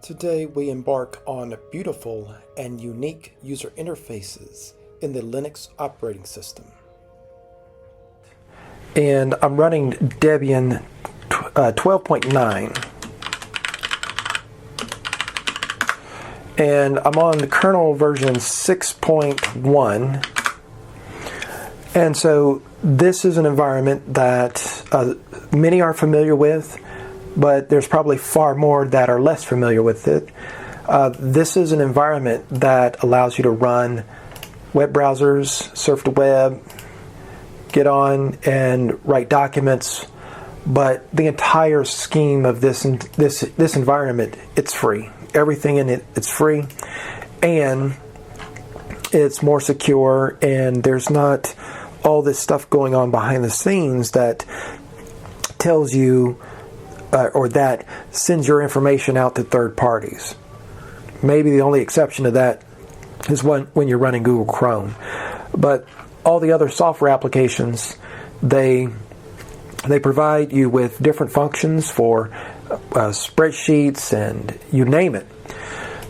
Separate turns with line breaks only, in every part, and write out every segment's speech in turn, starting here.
Today we embark on beautiful and unique user interfaces in the Linux operating system. And I'm running Debian 12.9. And I'm on the kernel version 6.1. And so this is an environment that many are familiar with, but there's probably far more that are less familiar with it. This is an environment that allows you to run web browsers, surf the web, get on and write documents, but the entire scheme of this environment, it's free. Everything in it, it's free, and it's more secure, and there's not all this stuff going on behind the scenes that tells you or that sends your information out to third parties. Maybe the only exception to that is when you're running Google Chrome. But all the other software applications, they provide you with different functions for spreadsheets and you name it.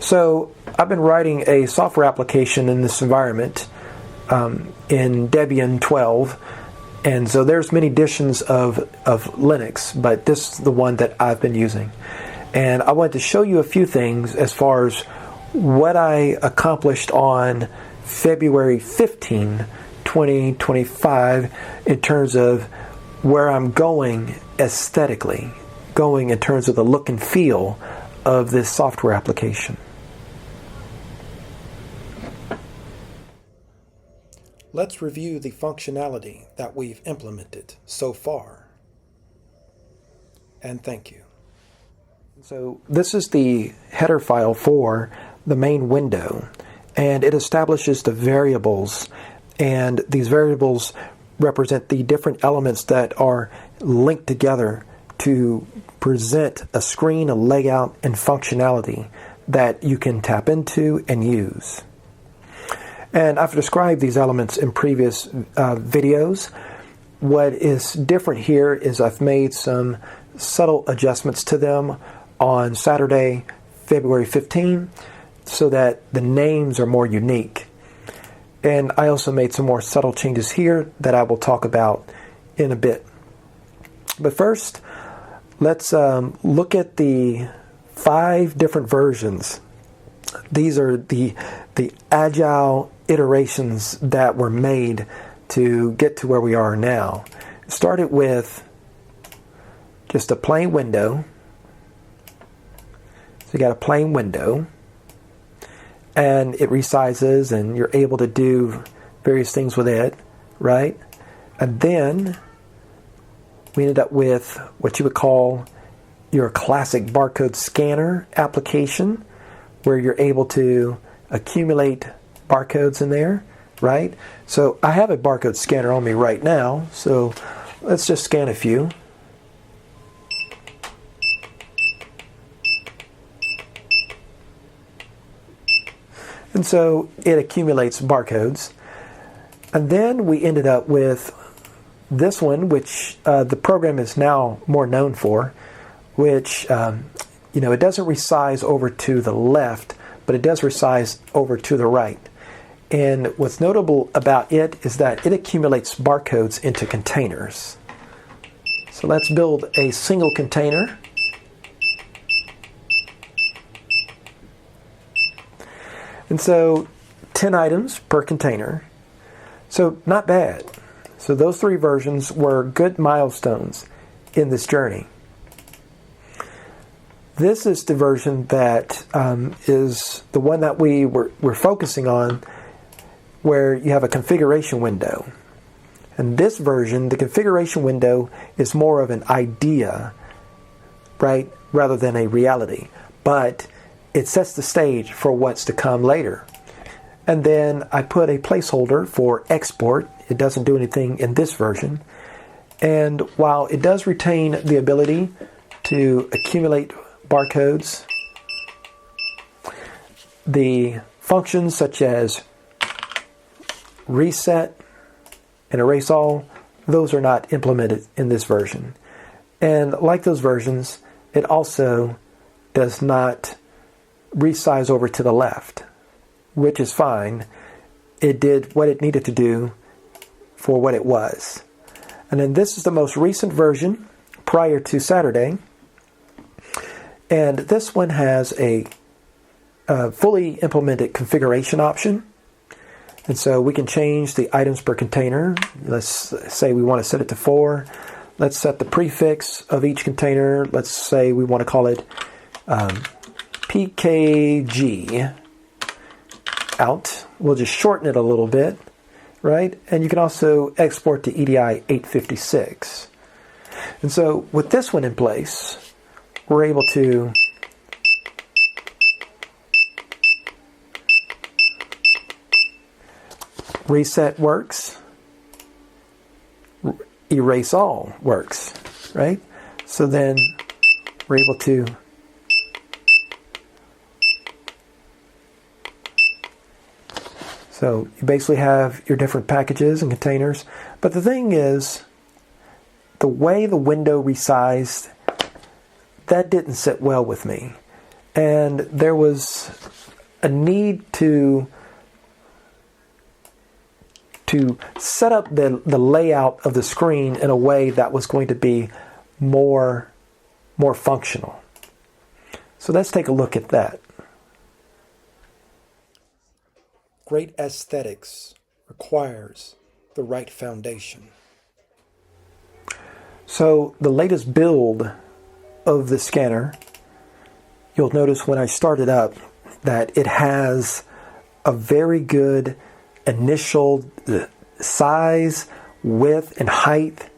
So I've been writing a software application in this environment in Debian 12. And so there's many editions of Linux, but this is the one that I've been using. And I wanted to show you a few things as far as what I accomplished on February 15, 2025 in terms of where I'm going aesthetically, going in terms of the look and feel of this software application. Let's review the functionality that we've implemented so far. And thank you. So this is the header file for the main window, and it establishes the variables, and these variables represent the different elements that are linked together to present a screen, a layout, and functionality that you can tap into and use. And I've described these elements in previous videos. What is different here is I've made some subtle adjustments to them on Saturday, February 15, so that the names are more unique. And I also made some more subtle changes here that I will talk about in a bit. But first, let's look at the 5 different versions. These are the agile iterations that were made to get to where we are now. It started with just a plain window. So you got a plain window, and it resizes, and you're able to do various things with it, right? And then we ended up with what you would call your classic barcode scanner application, where you're able to accumulate barcodes in there, right? So I have a barcode scanner on me right now, so let's just scan a few. And so it accumulates barcodes. And then we ended up with this one, which the program is now more known for, which, it doesn't resize over to the left, but it does resize over to the right. And what's notable about it is that it accumulates barcodes into containers. So let's build a single container. And so 10 items per container. So not bad. So those 3 versions were good milestones in this journey. This is the version that is the one that we're focusing on, where you have a configuration window. And this version, the configuration window, is more of an idea, right, rather than a reality. But it sets the stage for what's to come later. And then I put a placeholder for export. It doesn't do anything in this version. And while it does retain the ability to accumulate barcodes, the functions such as reset and erase all, those are not implemented in this version. And like those versions, it also does not resize over to the left, which is fine. It did what it needed to do for what it was. And then this is the most recent version prior to Saturday. And this one has a fully implemented configuration option. And so we can change the items per container. Let's say we want to set it to 4. Let's set the prefix of each container. Let's say we want to call it PKG out. We'll just shorten it a little bit, right? And you can also export to EDI 856. And so with this one in place, we're able to reset works, erase all works, right? So then we're able to so you basically have your different packages and containers. But the thing is, the way the window resized, that didn't sit well with me. And there was a need to set up the layout of the screen in a way that was going to be more functional. So let's take a look at that. Great aesthetics requires the right foundation. So the latest build of the scanner, you'll notice when I start it up that it has a very good initial size, width, and height.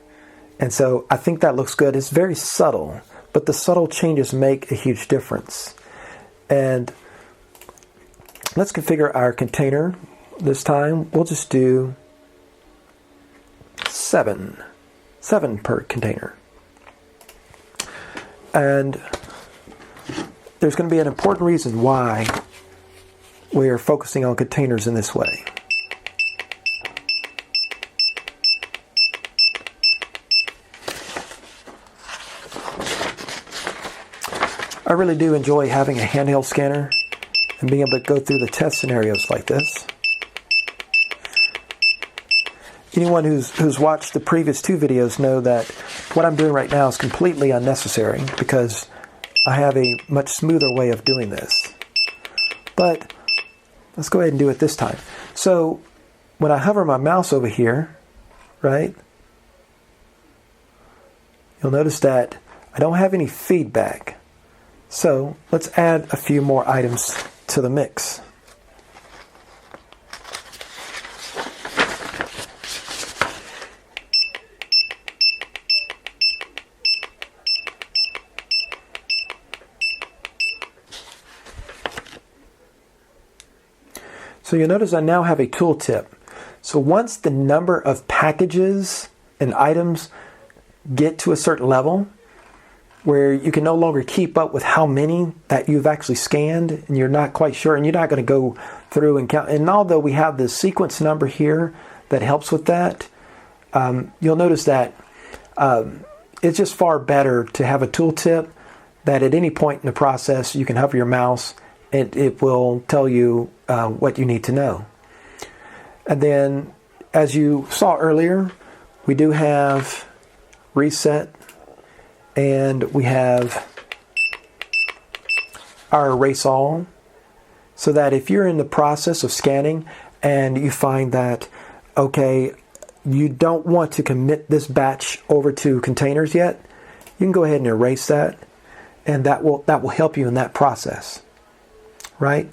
And so I think that looks good. It's very subtle, but the subtle changes make a huge difference. And let's configure our container. This time we'll just do 7 per container. And there's going to be an important reason why we are focusing on containers in this way. I really do enjoy having a handheld scanner and being able to go through the test scenarios like this. Anyone who's watched the previous 2 videos know that what I'm doing right now is completely unnecessary because I have a much smoother way of doing this. But let's go ahead and do it this time. So when I hover my mouse over here, right, you'll notice that I don't have any feedback. So let's add a few more items to the mix. So you'll notice I now have a tooltip. So once the number of packages and items get to a certain level, where you can no longer keep up with how many that you've actually scanned and you're not quite sure, and you're not going to go through and count. And although we have the sequence number here that helps with that, you'll notice that it's just far better to have a tooltip that at any point in the process you can hover your mouse and it will tell you what you need to know. And then, as you saw earlier, we do have reset, and we have our erase all, so that if you're in the process of scanning and you find that, okay, you don't want to commit this batch over to containers yet, you can go ahead and erase that, and that will help you in that process, right?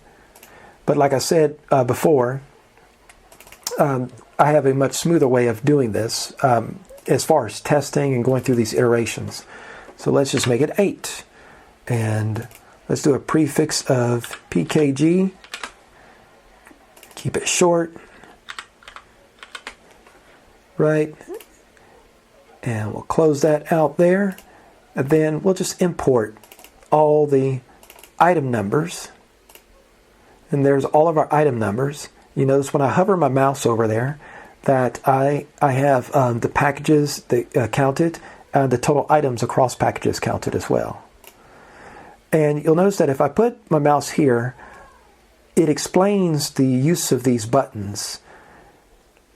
But like I said before, I have a much smoother way of doing this as far as testing and going through these iterations. So let's just make it 8. And let's do a prefix of PKG. Keep it short. Right? And we'll close that out there. And then we'll just import all the item numbers. And there's all of our item numbers. You notice when I hover my mouse over there that I have the packages that counted, and the total items across packages counted as well. And you'll notice that if I put my mouse here, it explains the use of these buttons.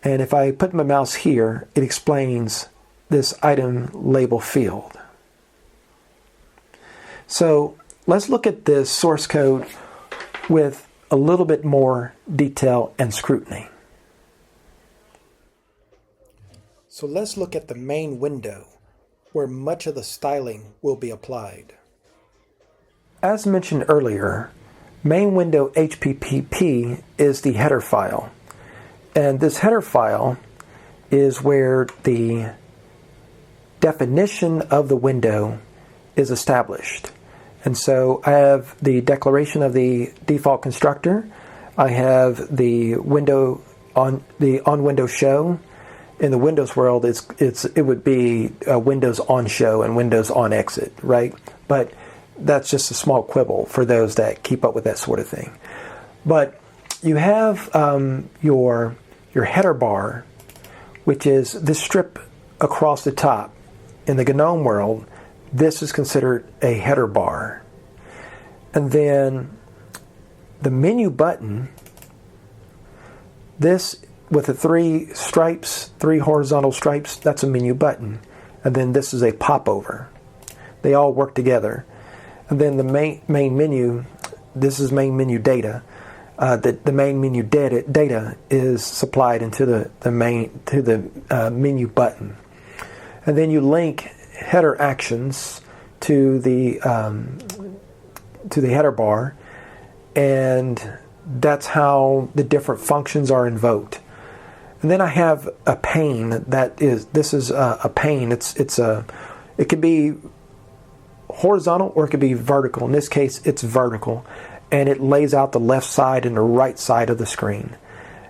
And if I put my mouse here, it explains this item label field. So let's look at this source code with a little bit more detail and scrutiny. So let's look at the main window, where much of the styling will be applied. As mentioned earlier, main window HPPP is the header file. And this header file is where the definition of the window is established. And so I have the declaration of the default constructor. I have the window on window show. In the Windows world, it would be Windows on show and Windows on exit, right? But that's just a small quibble for those that keep up with that sort of thing. But you have your header bar, which is this strip across the top. In the GNOME world, this is considered a header bar. And then the menu button, this with the three horizontal stripes, that's a menu button. And then this is a popover. They all work together. And then the main menu, this is main menu data. The main menu data is supplied into the menu button. And then you link header actions to the header bar, and that's how the different functions are invoked. And then I have a pane this is a pane. It could be horizontal or it could be vertical. In this case, it's vertical, and it lays out the left side and the right side of the screen.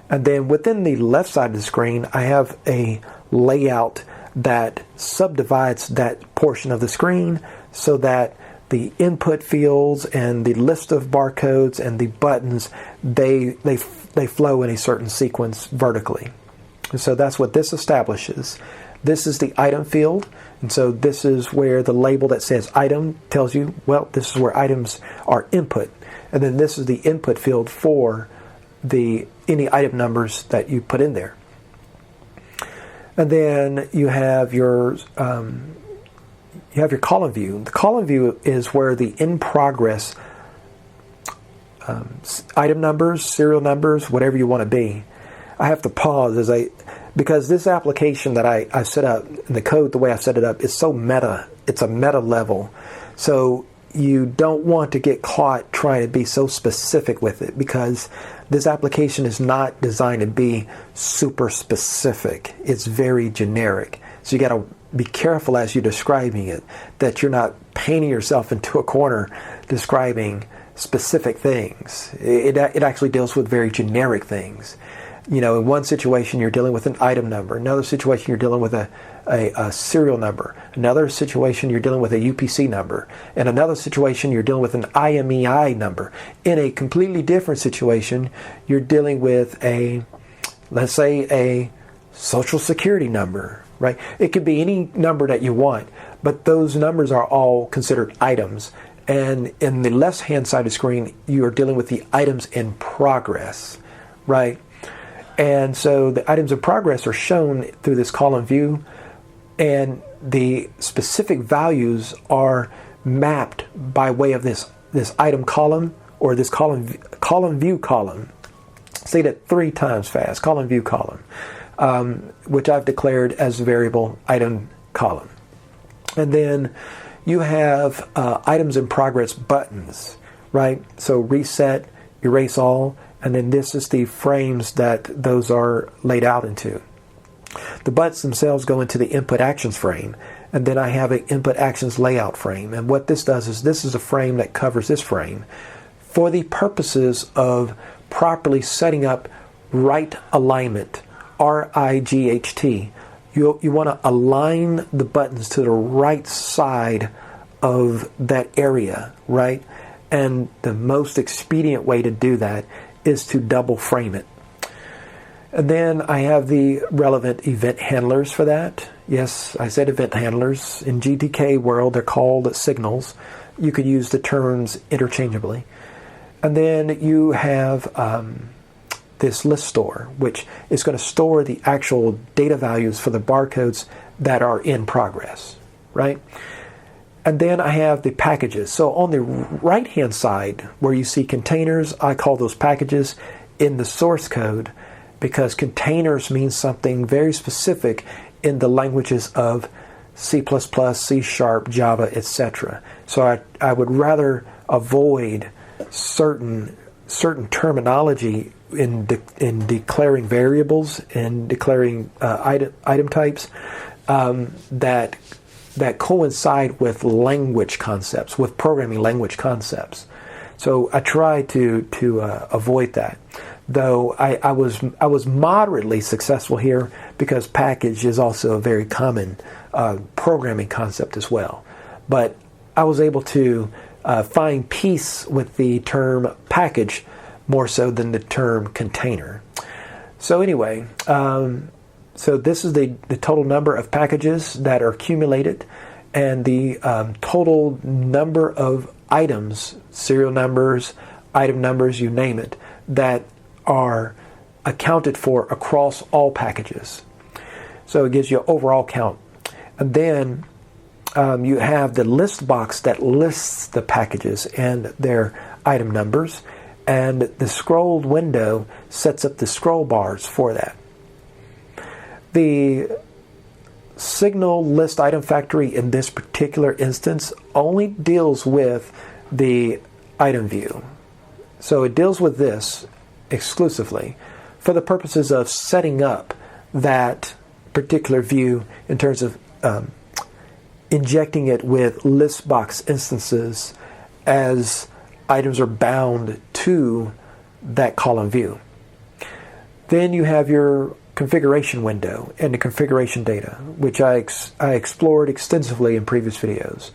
And then within the left side of the screen, I have a layout that subdivides that portion of the screen so that the input fields and the list of barcodes and the buttons, they flow in a certain sequence vertically. And so that's what this establishes. This is the item field, and so this is where the label that says item tells you, well, this is where items are input. And then this is the input field for any item numbers that you put in there. And then you have your column view. The column view is where the in progress item numbers, serial numbers, whatever you want to be. I have to pause because this application that I set up, and the code, the way I set it up, is so meta. It's a meta level. So you don't want to get caught trying to be so specific with it, because this application is not designed to be super specific. It's very generic. So you got to be careful as you're describing it, that you're not painting yourself into a corner describing specific things. It actually deals with very generic things. You know, in one situation you're dealing with an item number, another situation you're dealing with a serial number, another situation you're dealing with a UPC number, and another situation you're dealing with an IMEI number. In a completely different situation, you're dealing with let's say a social security number, right? It could be any number that you want, but those numbers are all considered items. And in the left-hand side of the screen, you are dealing with the items in progress, right? And so the items in progress are shown through this column view, and the specific values are mapped by way of this item column, or this column view column. Say that 3 times fast, column view column, which I've declared as a variable item column. And then you have items in progress buttons, right? So reset, erase all, and then this is the frames that those are laid out into. The buttons themselves go into the input actions frame, and then I have an input actions layout frame. And what this does is this is a frame that covers this frame for the purposes of properly setting up right alignment, RIGHT. You want to align the buttons to the right side of that area, right? And the most expedient way to do that is to double frame it. And then I have the relevant event handlers for that. Yes, I said event handlers. In GTK world, they're called signals. you could use the terms interchangeably. And then you have this list store, which is going to store the actual data values for the barcodes that are in progress, right? And then I have the packages. So on the right-hand side, where you see containers, I call those packages in the source code, because containers mean something very specific in the languages of C++, C#, Java, etc. So I would rather avoid certain terminology in declaring variables and declaring item types that coincide with language concepts, with programming language concepts. So I try to avoid that. Though I was moderately successful here, because package is also a very common programming concept as well. But I was able to find peace with the term package more so than the term container. So anyway, so this is the total number of packages that are accumulated, and the total number of items, serial numbers, item numbers, you name it, that are accounted for across all packages. So it gives you an overall count. And then you have the list box that lists the packages and their item numbers, and the scrolled window sets up the scroll bars for that. The signal list item factory in this particular instance only deals with the item view. So it deals with this exclusively for the purposes of setting up that particular view in terms of injecting it with list box instances as items are bound to that column view. Then you have your configuration window and the configuration data, which I explored extensively in previous videos.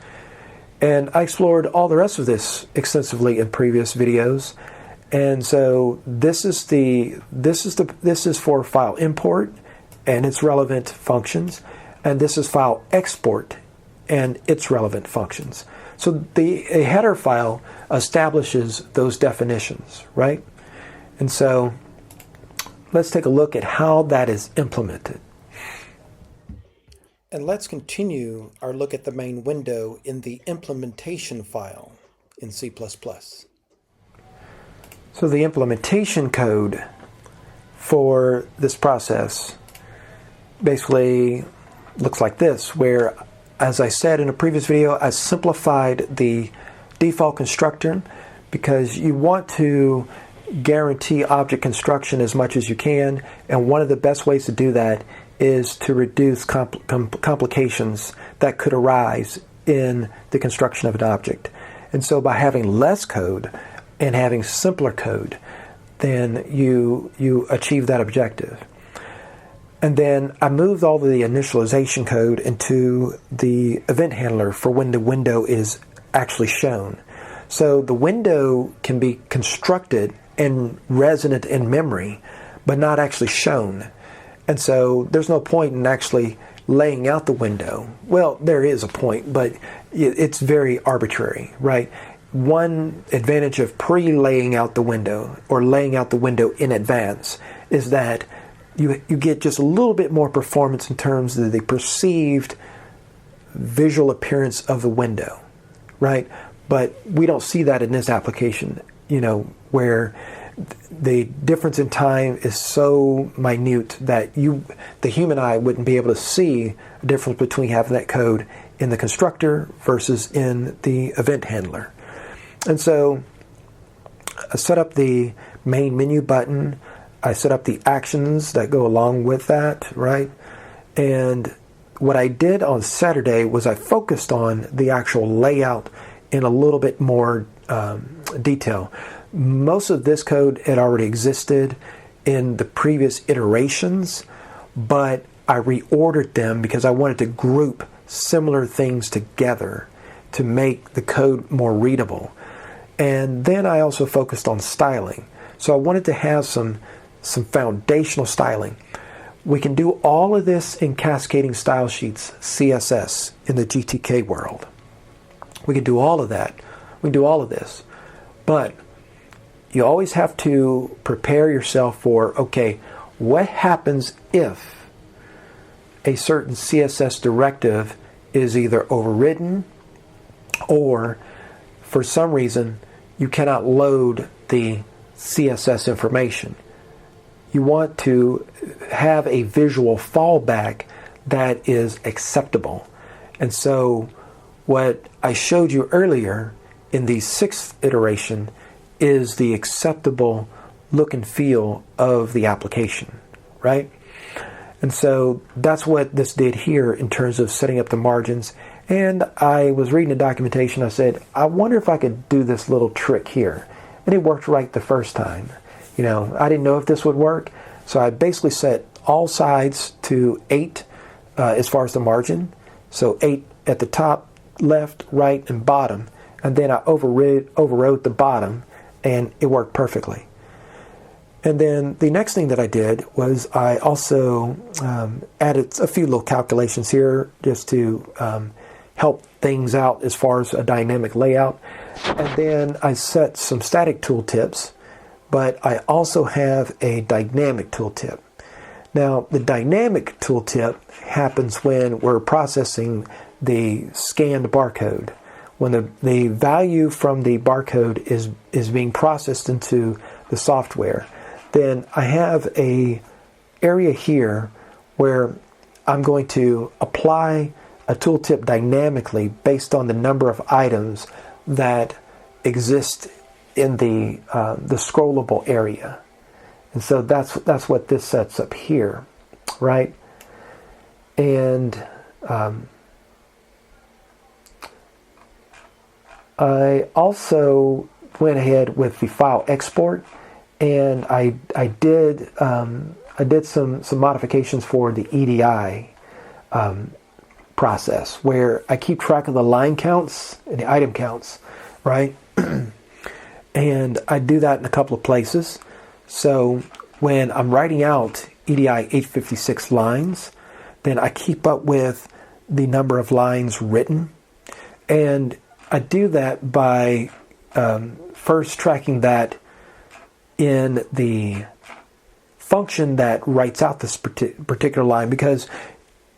And I explored all the rest of this extensively in previous videos. And so this is for file import and its relevant functions, and this is file export and its relevant functions. So a header file establishes those definitions, right? And so let's take a look at how that is implemented. And let's continue our look at the main window in the implementation file in C++. So the implementation code for this process basically looks like this, where, as I said in a previous video, I simplified the default constructor because you want to guarantee object construction as much as you can, and one of the best ways to do that is to reduce complications that could arise in the construction of an object. And so by having less code and having simpler code, then you achieve that objective. And then I moved all the initialization code into the event handler for when the window is actually shown. So the window can be constructed and resident in memory, but not actually shown. And so there's no point in actually laying out the window. Well, there is a point, but it's very arbitrary, right? One advantage of pre-laying out the window or laying out the window in advance is that you get just a little bit more performance in terms of the perceived visual appearance of the window, right? But we don't see that in this application, where the difference in time is so minute that the human eye wouldn't be able to see a difference between having that code in the constructor versus in the event handler. And so I set up the main menu button. I set up the actions that go along with that, right? And what I did on Saturday was I focused on the actual layout in a little bit more detail. Most of this code had already existed in the previous iterations, but I reordered them because I wanted to group similar things together to make the code more readable. And then I also focused on styling. So I wanted to have some foundational styling. We can do all of this in cascading style sheets, CSS, in the GTK world. We can do all of that. We can do all of this. But you always have to prepare yourself for, okay, what happens if a certain CSS directive is either overridden or for some reason you cannot load the CSS information. You want to have a visual fallback that is acceptable. And so what I showed you earlier in the 6th iteration is the acceptable look and feel of the application, right? And so that's what this did here in terms of setting up the margins. And I was reading the documentation. I said, I wonder if I could do this little trick here. And it worked right the first time. You know, I didn't know if this would work. So I basically set all sides to 8 as far as the margin. So 8 at the top, left, right, and bottom. And then I overrode the bottom, and it worked perfectly. And then the next thing that I did was I also added a few little calculations here just to help things out as far as a dynamic layout. And then I set some static tooltips, but I also have a dynamic tooltip. Now, the dynamic tooltip happens when we're processing the scanned barcode. When the value from the barcode is being processed into the software, then I have a area here where I'm going to apply a tooltip dynamically based on the number of items that exist in the scrollable area. And so that's what this sets up here, right? And I also went ahead with the file export, and I did some modifications for the EDI process where I keep track of the line counts and the item counts, right? And I do that in a couple of places. So when I'm writing out EDI 856 lines, then I keep up with the number of lines written. And I do that by first tracking that in the function that writes out this particular line, because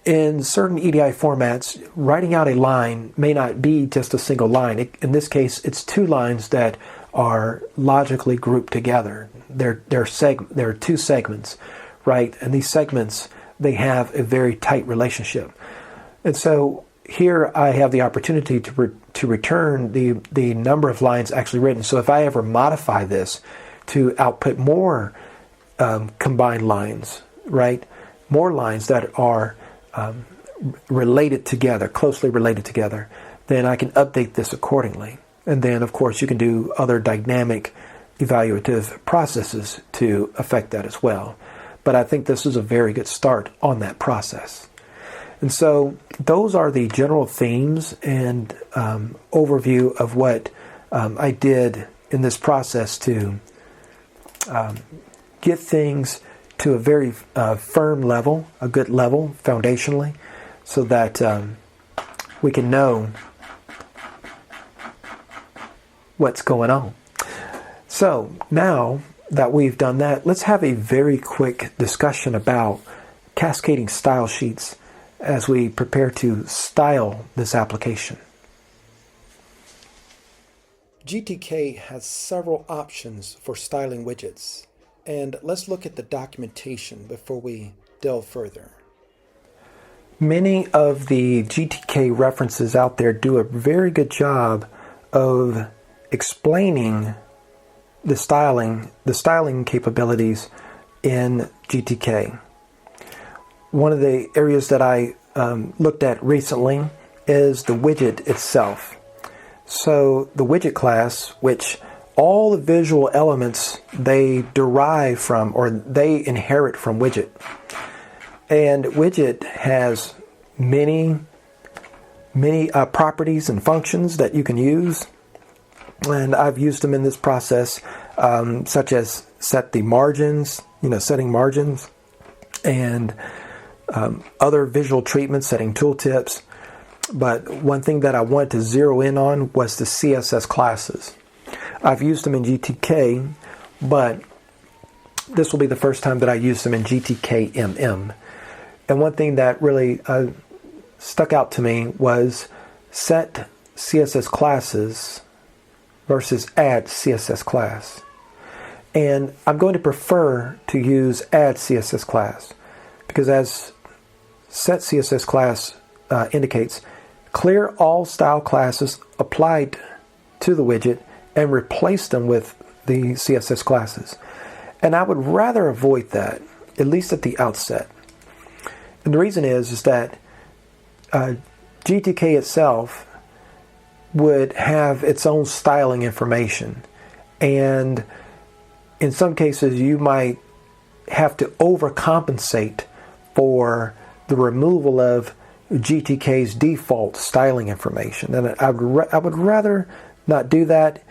in certain EDI formats, writing out a line may not be just a single line. In this case, it's 2 lines that are logically grouped together. They're 2 segments, right? And these segments, they have a very tight relationship. And so here I have the opportunity to return the number of lines actually written. So if I ever modify this to output more combined lines, right? More lines that are related together, closely related together, then I can update this accordingly. And then, of course, you can do other dynamic evaluative processes to affect that as well. But I think this is a very good start on that process. And so those are the general themes and overview of what I did in this process to get things to a very firm level, a good level foundationally, so that we can know what's going on. So now that we've done that, let's have a very quick discussion about cascading style sheets as we prepare to style this application. GTK has several options for styling widgets, and let's look at the documentation before we delve further. Many of the GTK references out there do a very good job of explaining the styling capabilities in GTK. One of the areas that I looked at recently is the widget itself. So the widget class, which all the visual elements, they derive from, or they inherit from widget. And widget has many properties and functions that you can use. And I've used them in this process, such as set the margins, setting margins, and other visual treatments, setting tooltips. But one thing that I wanted to zero in on was the CSS classes. I've used them in GTK, but this will be the first time that I use them in GTKMM. And one thing that really stuck out to me was set CSS classes versus add CSS class. And I'm going to prefer to use add CSS class because as set CSS class indicates, clear all style classes applied to the widget and replace them with the CSS classes. And I would rather avoid that, at least at the outset. And the reason is that GTK itself would have its own styling information. And in some cases, you might have to overcompensate for the removal of GTK's default styling information. And I would rather not do that,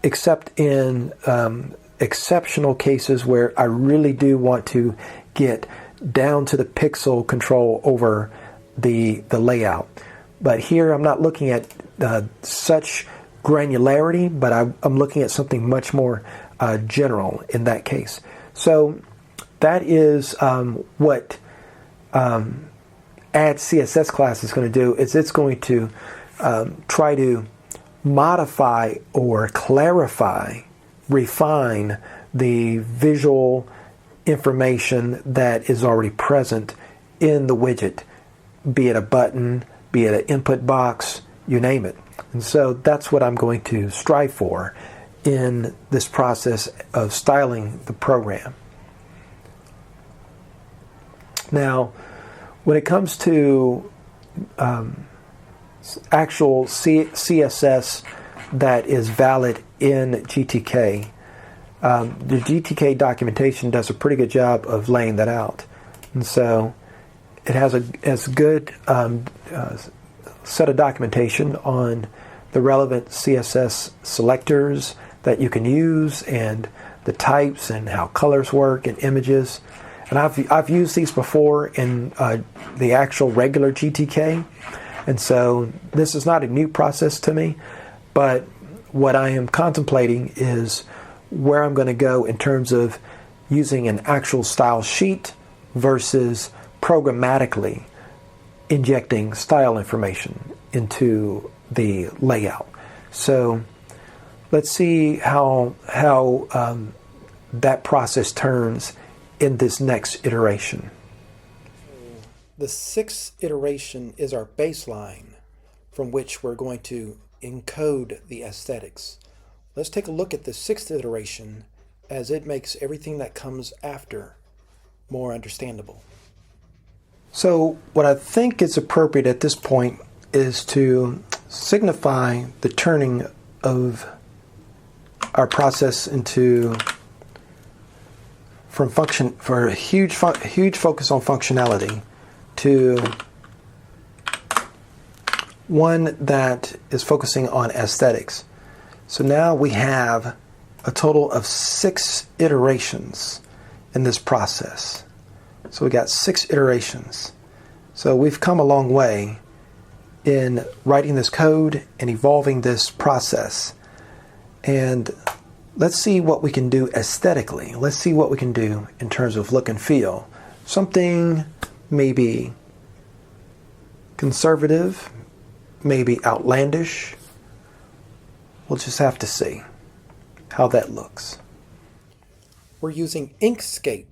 except in exceptional cases where I really do want to get down to the pixel control over the layout. But here I'm not looking at such granularity, but I'm looking at something much more general in that case. So that is what add CSS class is going to do. Is it's going to try to modify or clarify, refine the visual information that is already present in the widget, be it a button, be it an input box, you name it. And so that's what I'm going to strive for in this process of styling the program. Now, when it comes to actual CSS that is valid in GTK, the GTK documentation does a pretty good job of laying that out. And so it has a good set of documentation on the relevant CSS selectors that you can use and the types and how colors work and images. And I've used these before in the actual regular GTK. And so this is not a new process to me, but what I am contemplating is where I'm going to go in terms of using an actual style sheet versus programmatically injecting style information into the layout. So let's see how that process turns in this next iteration. The sixth iteration is our baseline from which we're going to encode the aesthetics. Let's take a look at the sixth iteration as it makes everything that comes after more understandable. So what I think is appropriate at this point is to signify the turning of our process into for a huge focus on functionality to one that is focusing on aesthetics. So now we have a total of 6 iterations in this process. So we got 6 iterations. So we've come a long way in writing this code and evolving this process. And let's see what we can do aesthetically. Let's see what we can do in terms of look and feel. Something maybe conservative, maybe outlandish. We'll just have to see how that looks. We're using Inkscape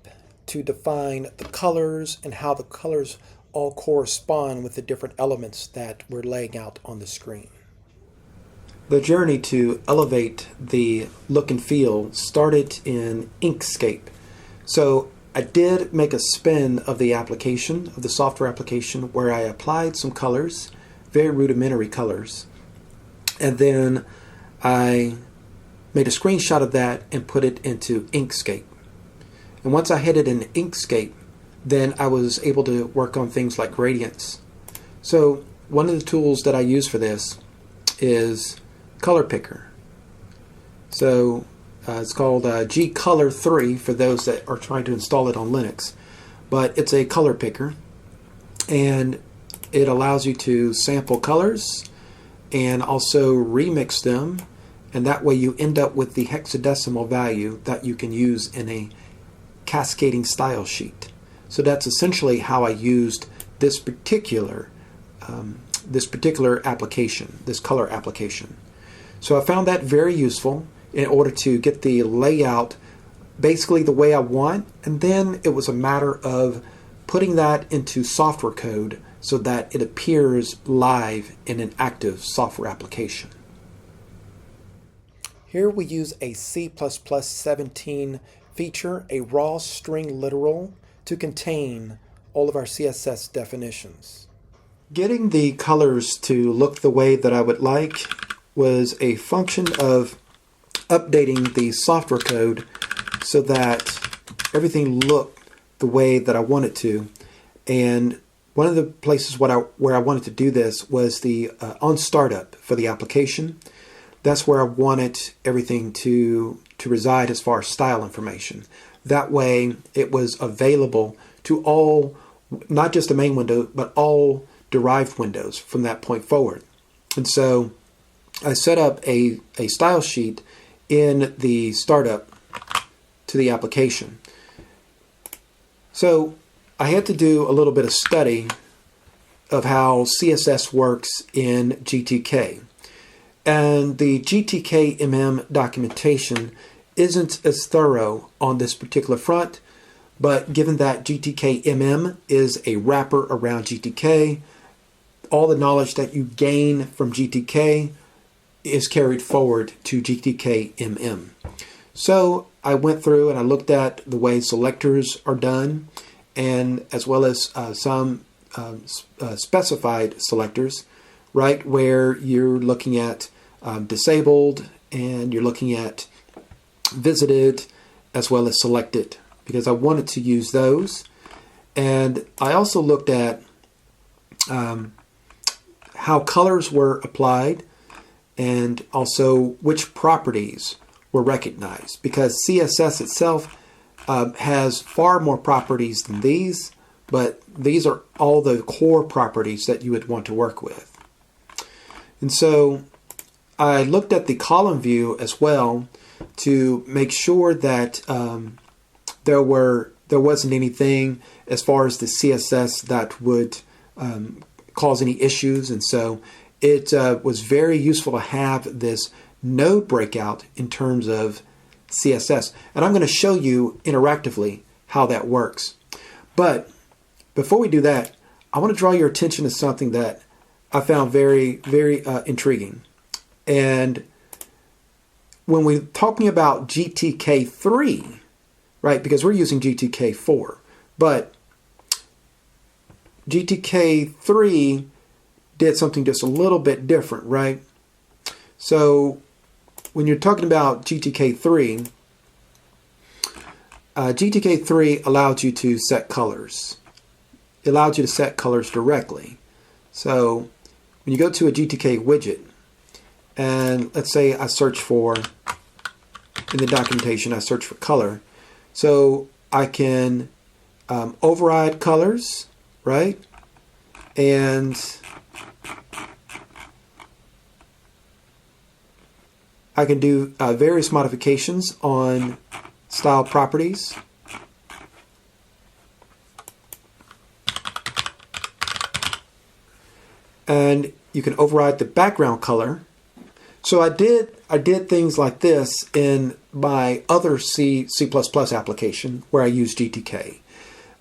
to define the colors and how the colors all correspond with the different elements that we're laying out on the screen. The journey to elevate the look and feel started in Inkscape. So I did make a spin of the application, of the software application, where I applied some colors, very rudimentary colors, and then I made a screenshot of that and put it into Inkscape. And once I had it in Inkscape, then I was able to work on things like gradients. So one of the tools that I use for this is Color Picker. So it's called G-Color 3 for those that are trying to install it on Linux. But it's a color picker. And It allows you to sample colors and also remix them, and that way you end up with the hexadecimal value that you can use in a cascading style sheet. So that's essentially how I used this particular application, this color application. So I found that very useful in order to get the layout basically the way I want, and then it was a matter of putting that into software code so that it appears live in an active software application. Here we use a C++ 17 feature, a raw string literal, to contain all of our CSS definitions. Getting the colors to look the way that I would like was a function of updating the software code so that everything looked the way that I wanted to. And one of the places where I wanted to do this was the on startup for the application. That's where I wanted everything to reside as far as style information. That way it was available to all, not just the main window, but all derived windows from that point forward. And so I set up a style sheet in the startup to the application. So I had to do a little bit of study of how CSS works in GTK. And the GTKMM documentation isn't as thorough on this particular front, but given that GTKMM is a wrapper around GTK, all the knowledge that you gain from GTK is carried forward to GTKMM. So I went through and I looked at the way selectors are done, and as well as some specified selectors, right, where you're looking at disabled and you're looking at visited as well as selected, because I wanted to use those. And I also looked at how colors were applied and also which properties were recognized, because CSS itself has far more properties than these, but these are all the core properties that you would want to work with. And so I looked at the column view as well to make sure that there wasn't anything as far as the CSS that would cause any issues. And so it was very useful to have this node breakout in terms of CSS. And I'm going to show you interactively how that works. But before we do that, I want to draw your attention to something that I found very, very intriguing. And when we're talking about GTK3, right, because we're using GTK4, but GTK3 did something just a little bit different, right? So when you're talking about GTK3, GTK3 allowed you to set colors. It allowed you to set colors directly. So when you go to a GTK widget, and let's say I search for, in the documentation, I search for color. So I can override colors, right? And I can do various modifications on style properties. And you can override the background color. So I did things like this in my other C++ application where I used GTK.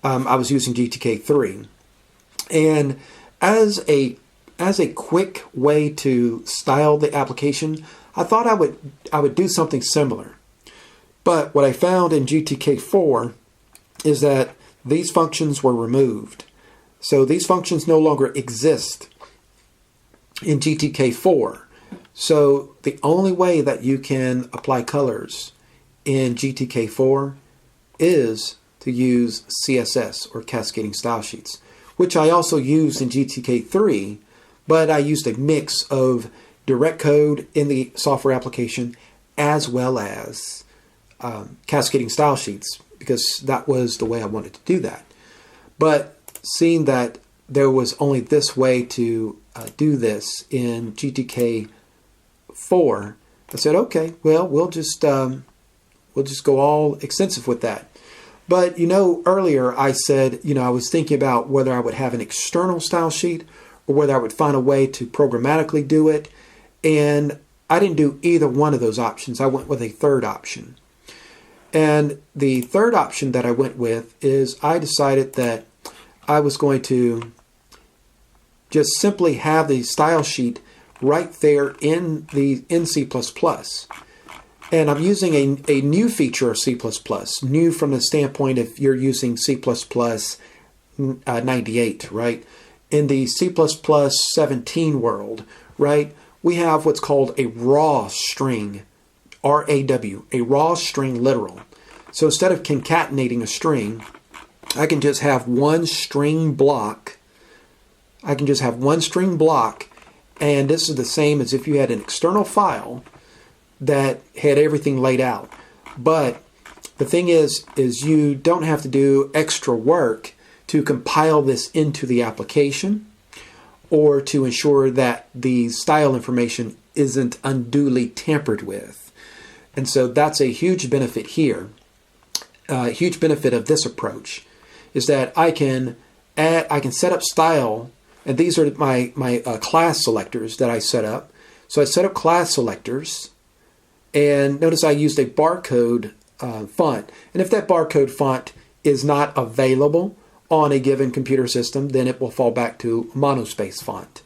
I was using GTK3. And as a quick way to style the application, I thought I would do something similar. But what I found in GTK4 is that these functions were removed. So these functions no longer exist in GTK4. So the only way that you can apply colors in GTK4 is to use CSS, or cascading style sheets, which I also used in GTK3, but I used a mix of direct code in the software application as well as cascading style sheets, because that was the way I wanted to do that. But seeing that there was only this way to do this in GTK-4, I said, okay, well, we'll just go all extensive with that. But earlier I said, I was thinking about whether I would have an external style sheet or whether I would find a way to programmatically do it. And I didn't do either one of those options. I went with a third option. And the third option that I went with is I decided that I was going to just simply have the style sheet right there in C++. And I'm using a new feature of C++, new from the standpoint if you're using C++ 98, right? In the C++ 17 world, right, we have what's called a raw string, R-A-W, a raw string literal. So instead of concatenating a string, I can just have one string block. And this is the same as if you had an external file that had everything laid out. But the thing is you don't have to do extra work to compile this into the application or to ensure that the style information isn't unduly tampered with. And so that's a huge benefit here. A huge benefit of this approach is that I can set up style, and these are my class selectors that I set up. So I set up class selectors, and notice I used a barcode font. And if that barcode font is not available on a given computer system, then it will fall back to monospace font,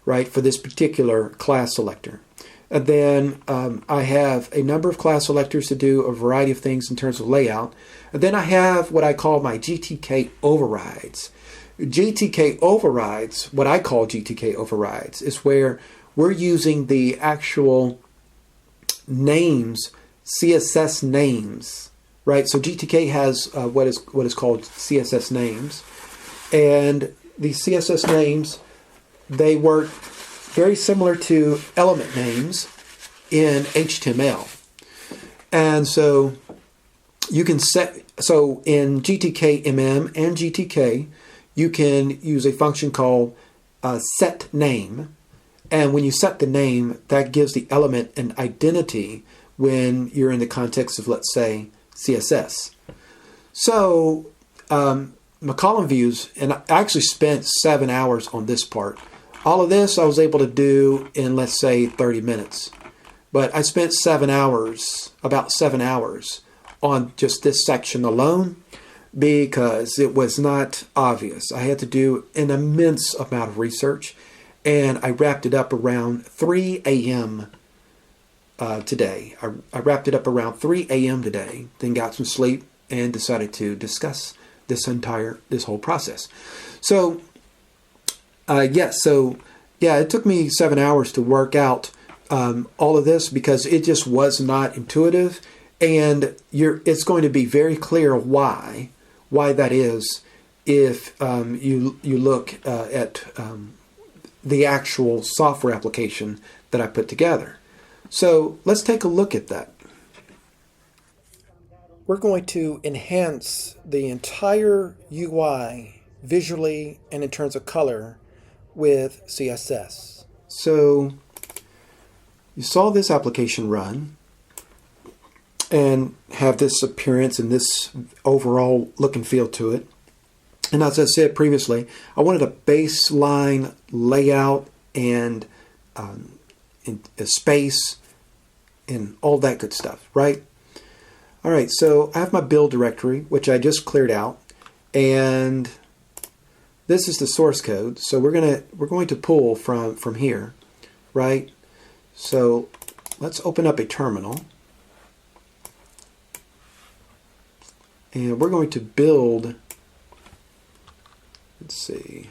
right, for this particular class selector. And then I have a number of class selectors to do a variety of things in terms of layout. And then I have what I call my GTK overrides. GTK overrides, what I call GTK overrides, is where we're using the actual names, CSS names, right? So GTK has what is called CSS names, and these CSS names, they work very similar to element names in HTML. And so you can so in GTKMM and GTK, you can use a function called set name. And when you set the name, that gives the element an identity when you're in the context of, let's say, CSS. So my column views, and I actually spent 7 hours on this part. All of this I was able to do in, let's say, 30 minutes. But I spent about 7 hours on just this section alone because it was not obvious. I had to do an immense amount of research, and I wrapped it up around 3 a.m. Today. I wrapped it up around 3 a.m. today, then got some sleep and decided to discuss this whole process. So, it took me 7 hours to work out all of this because it just was not intuitive, and it's going to be very clear why that is if you look at the actual software application that I put together. So let's take a look at that. We're going to enhance the entire UI visually and in terms of color with CSS. So you saw this application run and have this appearance and this overall look and feel to it. And as I said previously, I wanted a baseline layout and a space and all that good stuff, right? All right, so I have my build directory, which I just cleared out, and this is the source code. So we're going to pull from here, right? So let's open up a terminal, and we're going to build. Let's see.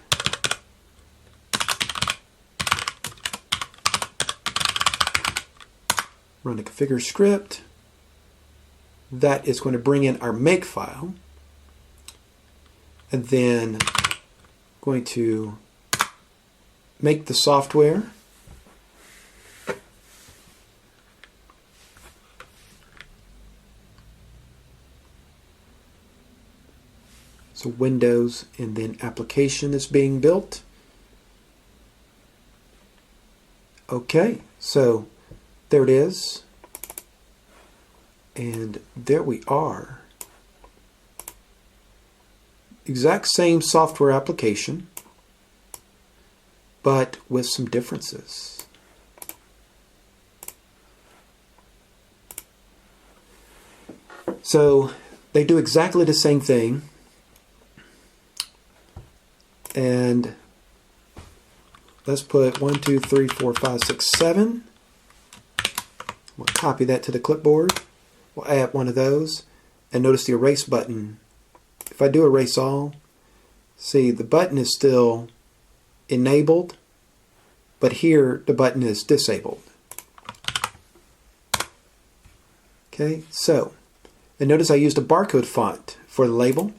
Run the configure script. That is going to bring in our make file. And then going to make the software. So Windows and then application is being built. Okay, so there it is. And there we are. Exact same software application, but with some differences. So they do exactly the same thing. And let's put 1, 2, 3, 4, 5, 6, 7. We'll copy that to the clipboard. We'll add one of those. And notice the erase button. If I do erase all, see the button is still enabled, but here the button is disabled. Okay, so, and notice I used a barcode font for the label.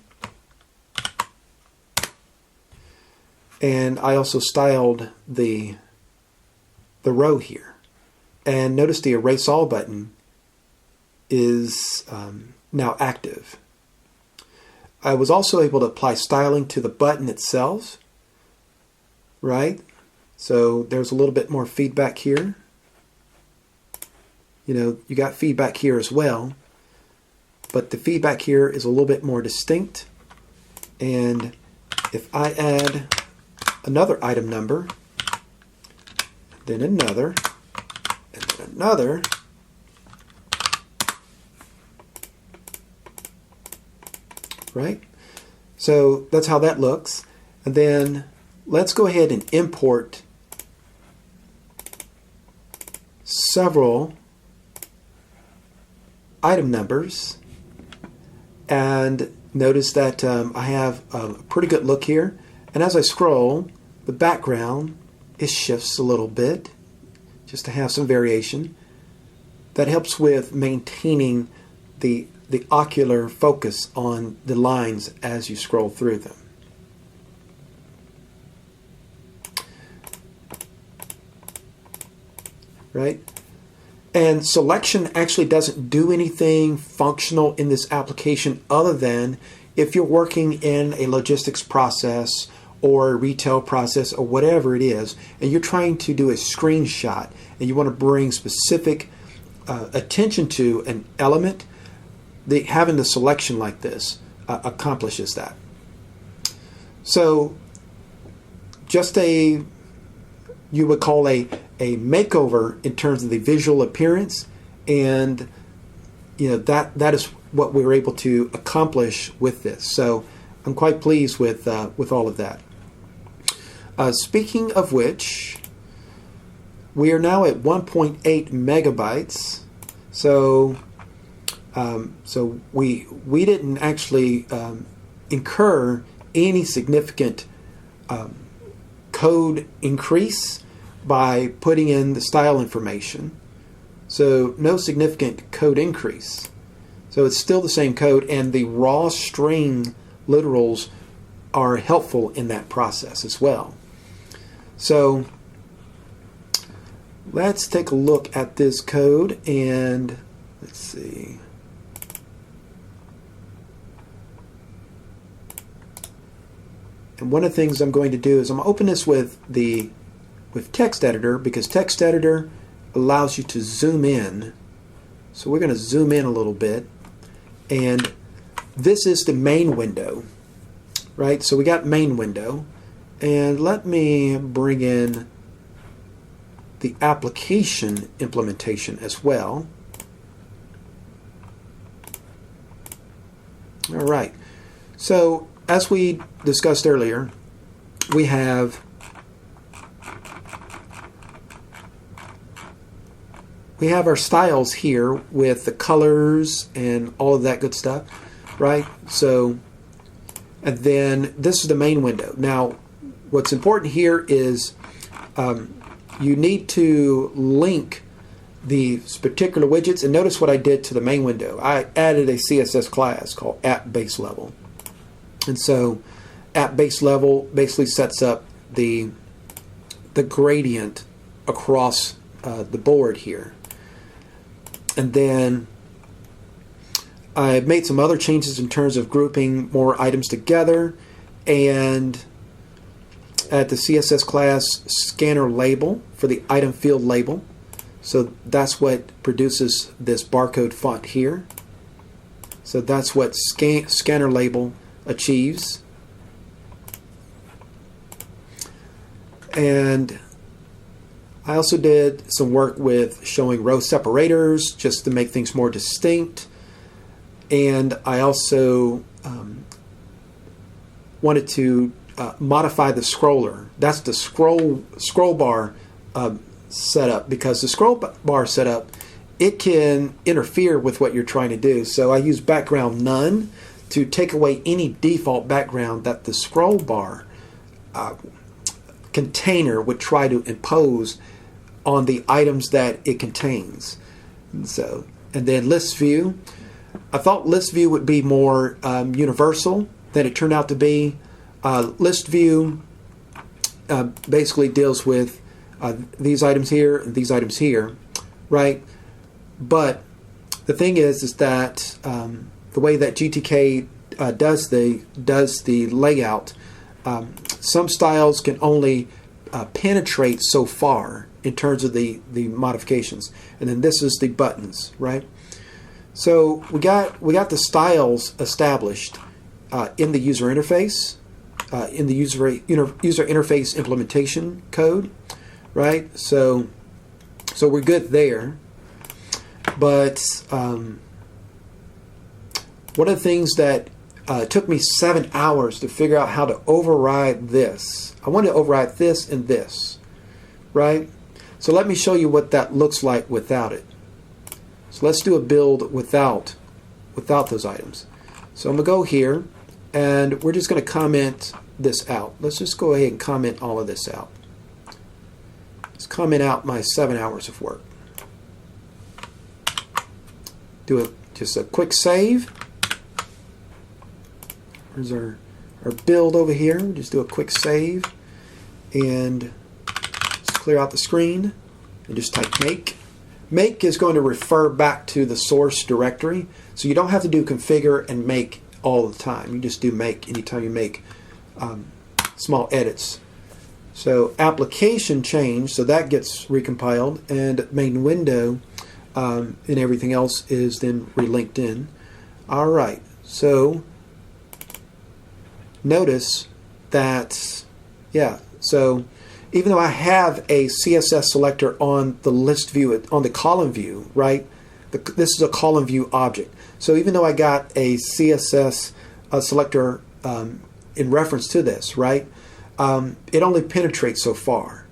And I also styled the row here. And notice the erase all button is now active. I was also able to apply styling to the button itself, right? So there's a little bit more feedback here. You know, you got feedback here as well, but the feedback here is a little bit more distinct. And if I add another item number, then another, and then another, right? So that's how that looks. And then let's go ahead and import several item numbers. And notice that I have a pretty good look here. And as I scroll, the background, it shifts a little bit just to have some variation. That helps with maintaining the ocular focus on the lines as you scroll through them. Right? And selection actually doesn't do anything functional in this application other than if you're working in a logistics process or a retail process or whatever it is, and you're trying to do a screenshot and you want to bring specific attention to an element, having the selection like this accomplishes that. So just you would call a makeover in terms of the visual appearance, and you know that is what we were able to accomplish with this. So I'm quite pleased with all of that. Speaking of which, we are now at 1.8 megabytes. So we didn't actually incur any significant code increase by putting in the style information. So no significant code increase. So it's still the same code, and the raw string literals are helpful in that process as well. So let's take a look at this code, and let's see. And one of the things I'm going to do is I'm going to open this with text editor, because text editor allows you to zoom in. So we're going to zoom in a little bit, and this is the main window, right? So we got main window, and let me bring in the application implementation as well. All right. So as we discussed earlier, we have our styles here with the colors and all of that good stuff, right? So, and then this is the main window. Now, what's important here is you need to link these particular widgets, and notice what I did to the main window. I added a CSS class called app base level. And so app base level basically sets up the gradient across the board here. And then I made some other changes in terms of grouping more items together, and at the CSS class scanner label for the item field label. So that's what produces this barcode font here. So that's what scanner label achieves. And I also did some work with showing row separators just to make things more distinct. And I also wanted to modify the scroller. That's the scroll bar setup, because the scroll bar setup, it can interfere with what you're trying to do. So I use background none to take away any default background that the scroll bar container would try to impose on the items that it contains. And then list view. I thought list view would be more universal than it turned out to be. List view basically deals with these items here and these items here, right? But the thing is that the way that GTK does the layout, some styles can only penetrate so far in terms of the modifications, and then this is the buttons, right? So we got the styles established in the user interface, in the user interface implementation code, right? So we're good there. But one of the things that took me 7 hours to figure out how to override this. I wanted to override this and this, right? So let me show you what that looks like without it. So let's do a build without those items. So I'm going to go here, and we're just going to comment this out. Let's just go ahead and comment all of this out. Let's comment out my 7 hours of work. Do just a quick save. Here's our build over here. Just do a quick save, and just clear out the screen and just type make. Make is going to refer back to the source directory, so you don't have to do configure and make all the time. You just do make anytime you make small edits. So application change, so that gets recompiled, and main window and everything else is then relinked in. All right, so notice that, yeah, so even though I have a CSS selector on the list view, on the column view, right? This is a column view object. So even though I got a CSS selector in reference to this, right? It only penetrates so far.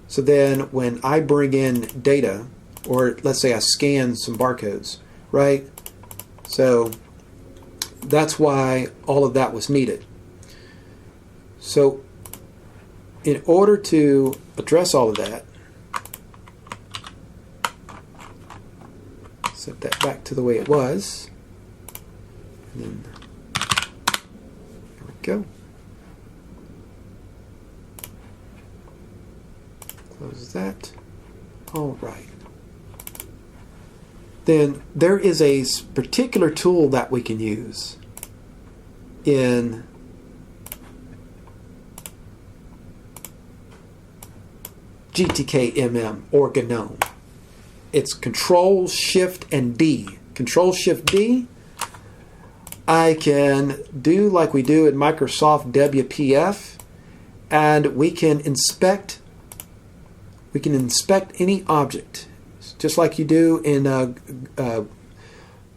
So then when I bring in data, or let's say I scan some barcodes, right? So that's why all of that was needed. So in order to address all of that, set that back to the way it was. And then, there we go. Close that. All right. Then there is a particular tool that we can use in GTKMM or GNOME. It's Control Shift and D. Control Shift D. I can do like we do in Microsoft WPF, and we can inspect any object, just like you do in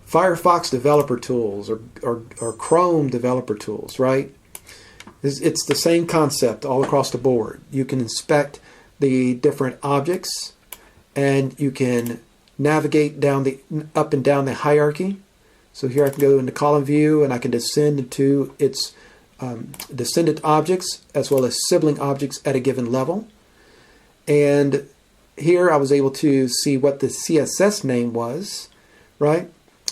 Firefox developer tools or Chrome developer tools, right? It's the same concept all across the board. You can inspect the different objects, and you can navigate up and down the hierarchy. So here I can go into column view, and I can descend into its descendant objects as well as sibling objects at a given level. And here I was able to see what the CSS name was, right?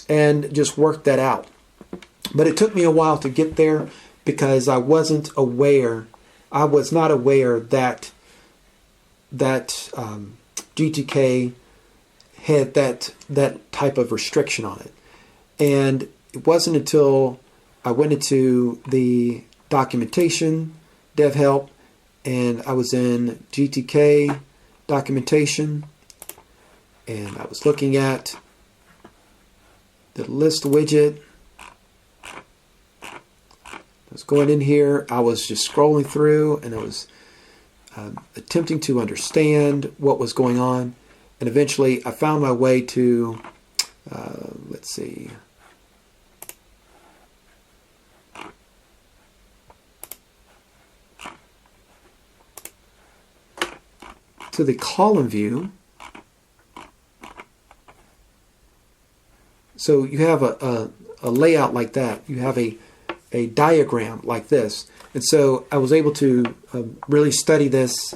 And just work that out. But it took me a while to get there because I was not aware that GTK had that type of restriction on it. And it wasn't until I went into the documentation, dev help, and I was in GTK documentation, and I was looking at the list widget. I was going in here, I was just scrolling through, and I was attempting to understand what was going on, and eventually I found my way to, let's see, to the column view. So you have a layout like that. You have a diagram like this. And so I was able to really study this,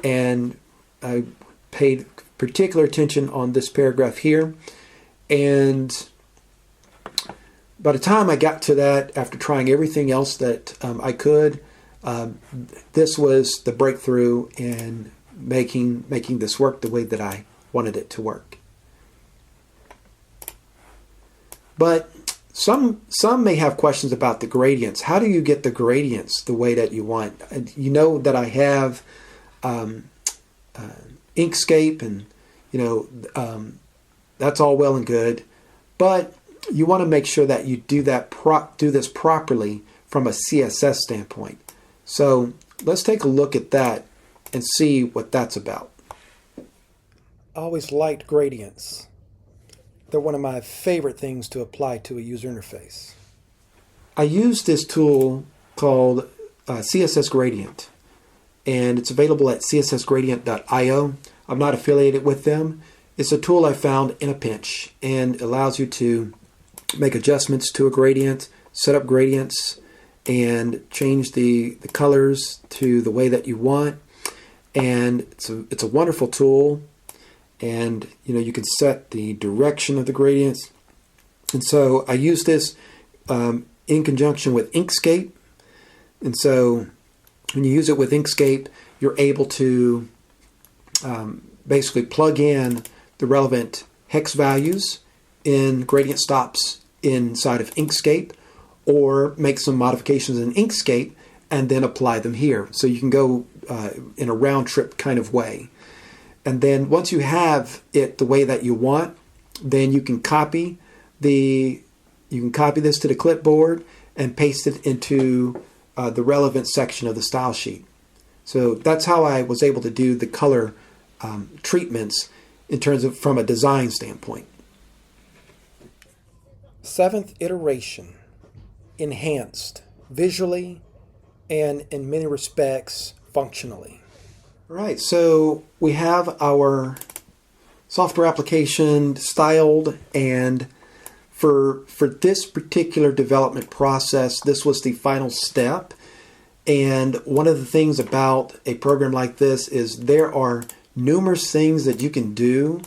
and I paid particular attention on this paragraph here. And by the time I got to that, after trying everything else that I could, this was the breakthrough in making this work the way that I wanted it to work. But some may have questions about the gradients. How do you get the gradients the way that you want? And you know that I have Inkscape, and that's all well and good, but you want to make sure that you do this properly from a CSS standpoint. So let's take a look at that and see what that's about. I always liked gradients. They're one of my favorite things to apply to a user interface. I use this tool called CSS Gradient, and it's available at cssgradient.io. I'm not affiliated with them. It's a tool I found in a pinch, and allows you to make adjustments to a gradient, set up gradients, and change the colors to the way that you want. And it's a wonderful tool. And you can set the direction of the gradients. And so I use this in conjunction with Inkscape. And so when you use it with Inkscape, you're able to basically plug in the relevant hex values in gradient stops inside of Inkscape, or make some modifications in Inkscape and then apply them here. So you can go in a round trip kind of way. And then once you have it the way that you want, then you can copy this to the clipboard and paste it into the relevant section of the style sheet. So that's how I was able to do the color treatments in terms of from a design standpoint. 7th iteration, enhanced visually and in many respects functionally. All right, so we have our software application styled, and for this particular development process, this was the final step. And one of the things about a program like this is there are numerous things that you can do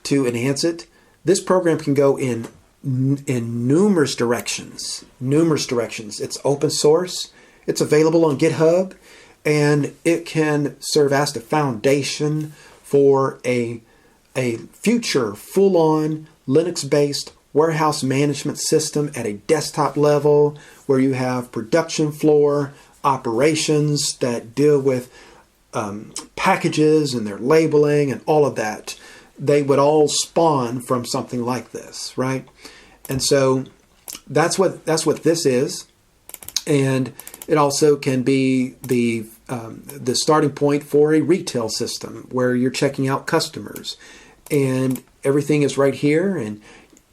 to enhance it. This program can go in numerous directions. It's open source. It's available on GitHub. And it can serve as the foundation for a future full-on Linux-based warehouse management system at a desktop level, where you have production floor operations that deal with packages and their labeling and all of that. They would all spawn from something like this, right? And so that's what this is. And it also can be the starting point for a retail system where you're checking out customers, and everything is right here, and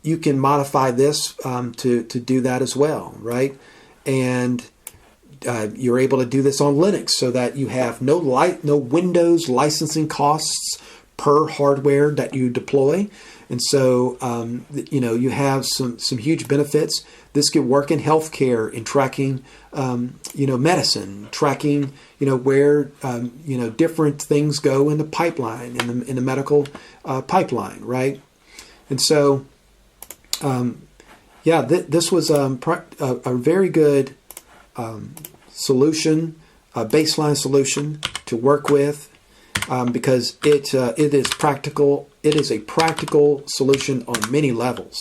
you can modify this to do that as well, right? And you're able to do this on Linux so that you have no Windows licensing costs per hardware that you deploy. And so, you have some huge benefits. This could work in healthcare, in tracking, medicine, tracking, where, different things go in the pipeline, in the medical pipeline, right? And so, this was a very good solution, a baseline solution to work with. Because it is practical. It is a practical solution on many levels.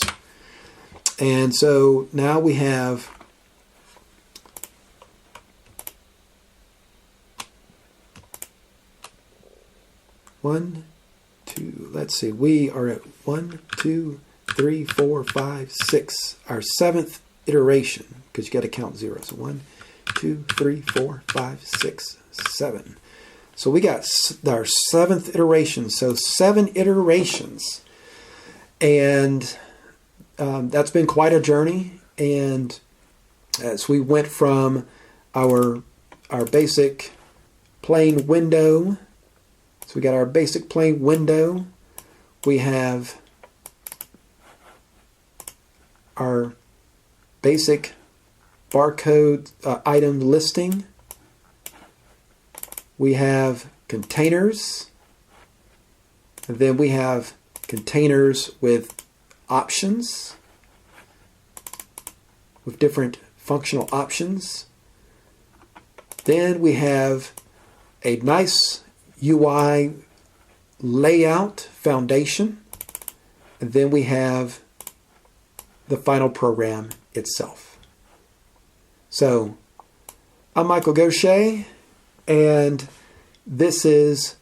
And so now we have one, two, let's see, we are at 1, 2, 3, 4, 5, 6, our 7th iteration, because you got to count zeros. So 1, 2, 3, 4, 5, 6, 7. So we got our 7th iteration. So 7 iterations. And that's been quite a journey. And as we went from our basic plain window, so we got our basic plain window, we have our basic barcode item listing, we have containers, and then we have containers with options, with different functional options. Then we have a nice UI layout foundation, and then we have the final program itself. So I'm Michael Gaucher, and this is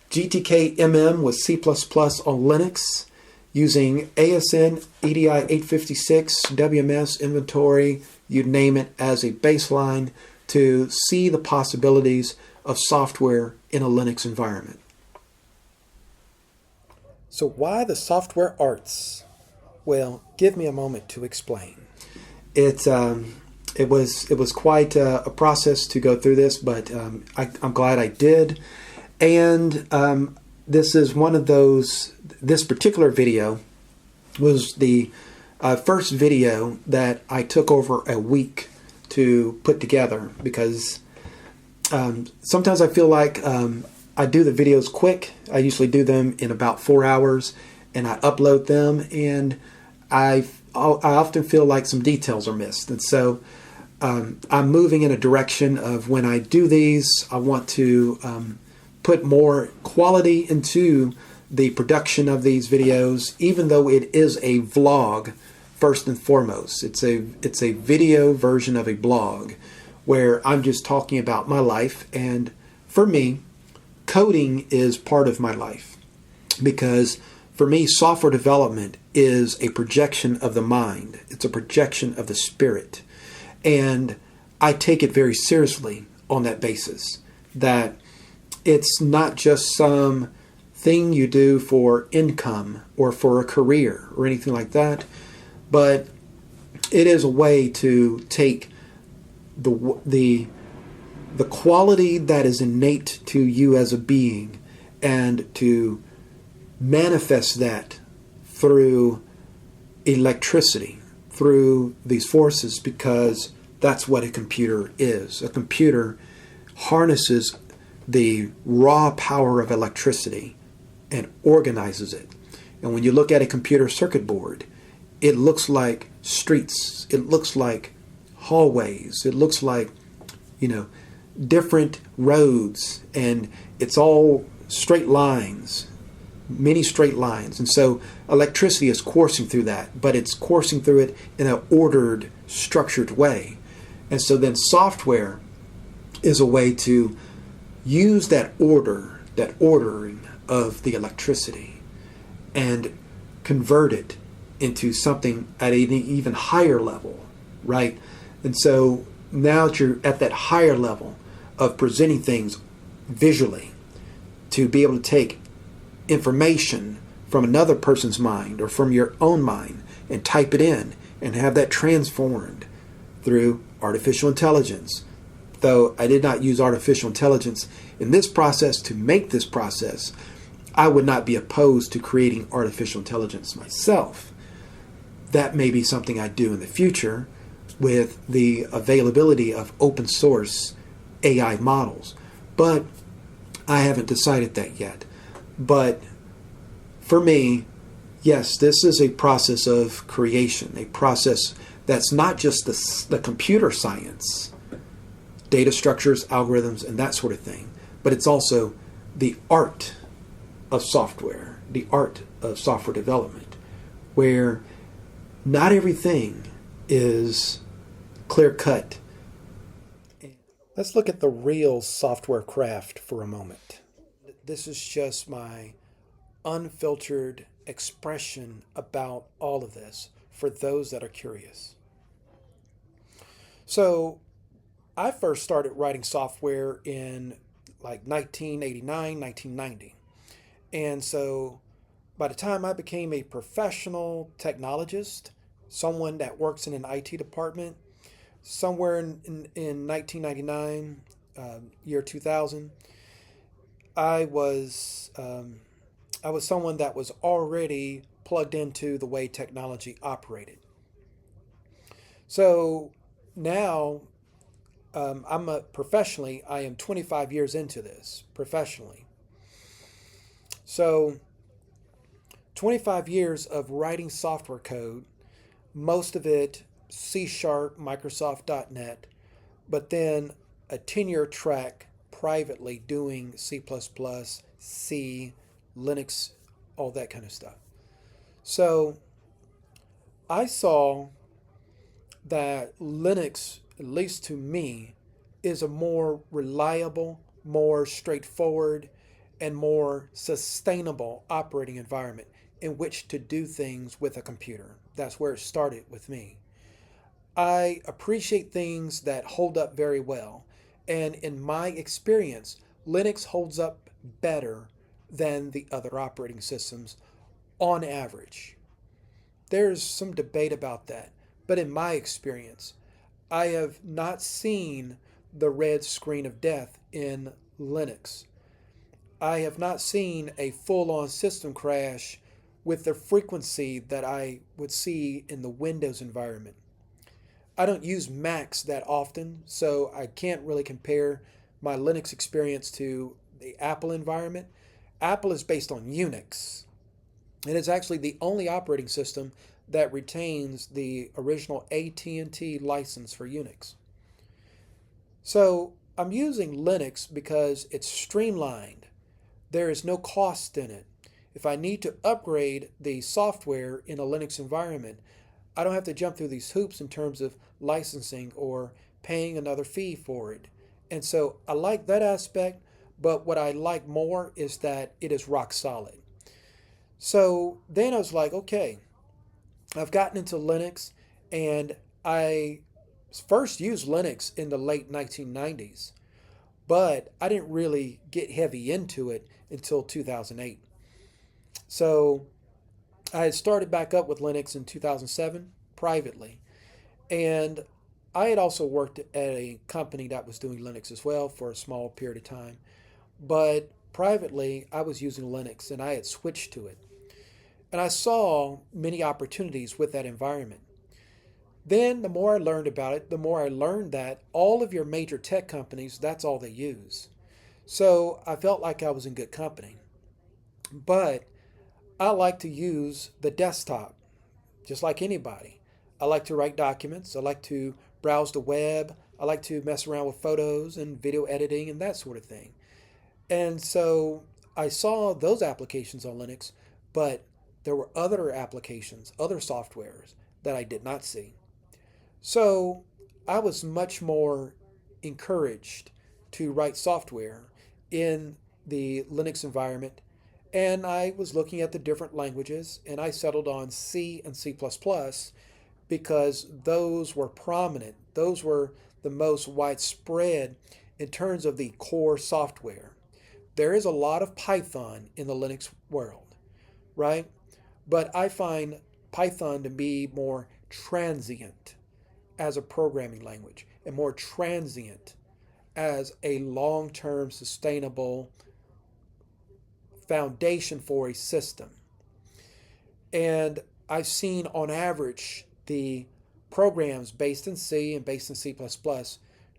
GTKMM with C++ on Linux using ASN, EDI 856, WMS, inventory, you name it, as a baseline to see the possibilities of software in a Linux environment. So why the software arts? Well, give me a moment to explain. It was quite a process to go through this, but I'm glad I did. And this is one of those. This particular video was the first video that I took over a week to put together, because sometimes I feel like I do the videos quick. I usually do them in about 4 hours, and I upload them, and I often feel like some details are missed. And so I'm moving in a direction of, when I do these, I want to put more quality into the production of these videos, even though it is a vlog first and foremost. It's a video version of a blog where I'm just talking about my life. And for me, coding is part of my life, because for me, software development is a projection of the mind. It's a projection of the spirit. And I take it very seriously on that basis, that it's not just some thing you do for income or for a career or anything like that, but it is a way to take the quality that is innate to you as a being and to manifest that through electricity, through these forces, because that's what a computer is. A computer harnesses the raw power of electricity and organizes it. And when you look at a computer circuit board, it looks like streets, it looks like hallways, it looks like, different roads, and it's all straight lines, many straight lines. And so electricity is coursing through that, but it's coursing through it in an ordered, structured way. And so then software is a way to use that ordering of the electricity, and convert it into something at an even higher level, right? And so now that you're at that higher level of presenting things visually, to be able to take information from another person's mind or from your own mind and type it in and have that transformed through artificial intelligence. Though I did not use artificial intelligence in this process to make this process, I would not be opposed to creating artificial intelligence myself. That may be something I do in the future with the availability of open source AI models. But I haven't decided that yet. But for me, yes, this is a process of creation, a process that's not just the computer science, data structures, algorithms, and that sort of thing, but it's also the art of software, the art of software development, where not everything is clear cut. Let's look at the real software craft for a moment. This is just my unfiltered expression about all of this for those that are curious. So, I first started writing software in like 1989, 1990. And so by the time I became a professional technologist, someone that works in an IT department, somewhere in 1999, year 2000, I was I was someone that was already plugged into the way technology operated. So now professionally, I am 25 years into this professionally. So 25 years of writing software code, most of it C Sharp, Microsoft.NET, but then a 10-year track privately doing C++, C, Linux, all that kind of stuff. So I saw that Linux, at least to me, is a more reliable, more straightforward, and more sustainable operating environment in which to do things with a computer. That's where it started with me. I appreciate things that hold up very well. And in my experience, Linux holds up better than the other operating systems on average. There's some debate about that. But in my experience, I have not seen the red screen of death in Linux. I have not seen a full on system crash with the frequency that I would see in the Windows environment. I don't use Macs that often, so I can't really compare my Linux experience to the Apple environment. Apple is based on Unix, and it's actually the only operating system that retains the original AT&T license for Unix. So I'm using Linux because it's streamlined. There is no cost in it. If I need to upgrade the software in a Linux environment, I don't have to jump through these hoops in terms of licensing or paying another fee for it. And so I like that aspect, but what I like more is that it is rock solid. So then I was like, okay, I've gotten into Linux, and I first used Linux in the late 1990s, but I didn't really get heavy into it until 2008. So I had started back up with Linux in 2007 privately, and I had also worked at a company that was doing Linux as well for a small period of time. But privately, I was using Linux and I had switched to it. And I saw many opportunities with that environment. Then, the more I learned about it, the more I learned that all of your major tech companies, that's all they use. So I felt like I was in good company. But I like to use the desktop, just like anybody. I like to write documents. I like to browse the web. I like to mess around with photos and video editing and that sort of thing. And so I saw those applications on Linux, but there were other applications, other softwares that I did not see. So I was much more encouraged to write software in the Linux environment. And I was looking at the different languages, and I settled on C and C++ because those were prominent. Those were the most widespread in terms of the core software. There is a lot of Python in the Linux world, right? But I find Python to be more transient as a programming language and more transient as a long term sustainable foundation for a system. And I've seen on average the programs based in C and based in C++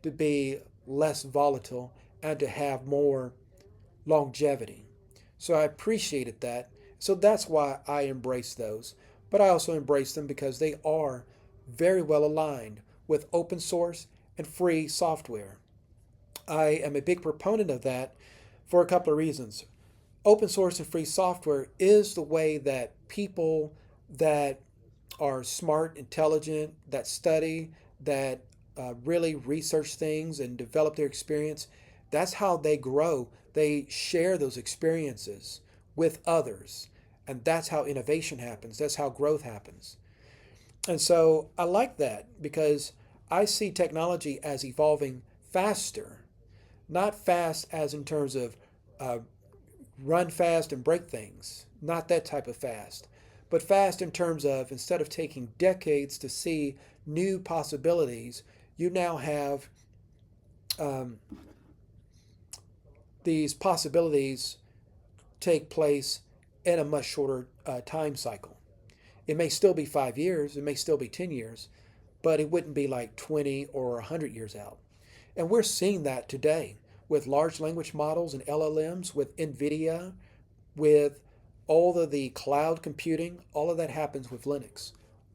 to be less volatile and to have more longevity. So I appreciated that. So that's why I embrace those. But I also embrace them because they are very well aligned with open source and free software. I am a big proponent of that for a couple of reasons. Open source and free software is the way that people that are smart, intelligent, that study, that really research things and develop their experience, that's how they grow. They share those experiences with others. And that's how innovation happens. That's how growth happens. And so I like that because I see technology as evolving faster, not fast as in terms of uh, run fast and break things, not that type of fast, but fast in terms of instead of taking decades to see new possibilities, you now have um, these possibilities take place in a much shorter time cycle. It may still be 5 years, it may still be 10 years, but it wouldn't be like 20 or 100 years out. And we're seeing that today with large language models and LLMs, with NVIDIA, with all of the cloud computing. All of that happens with Linux.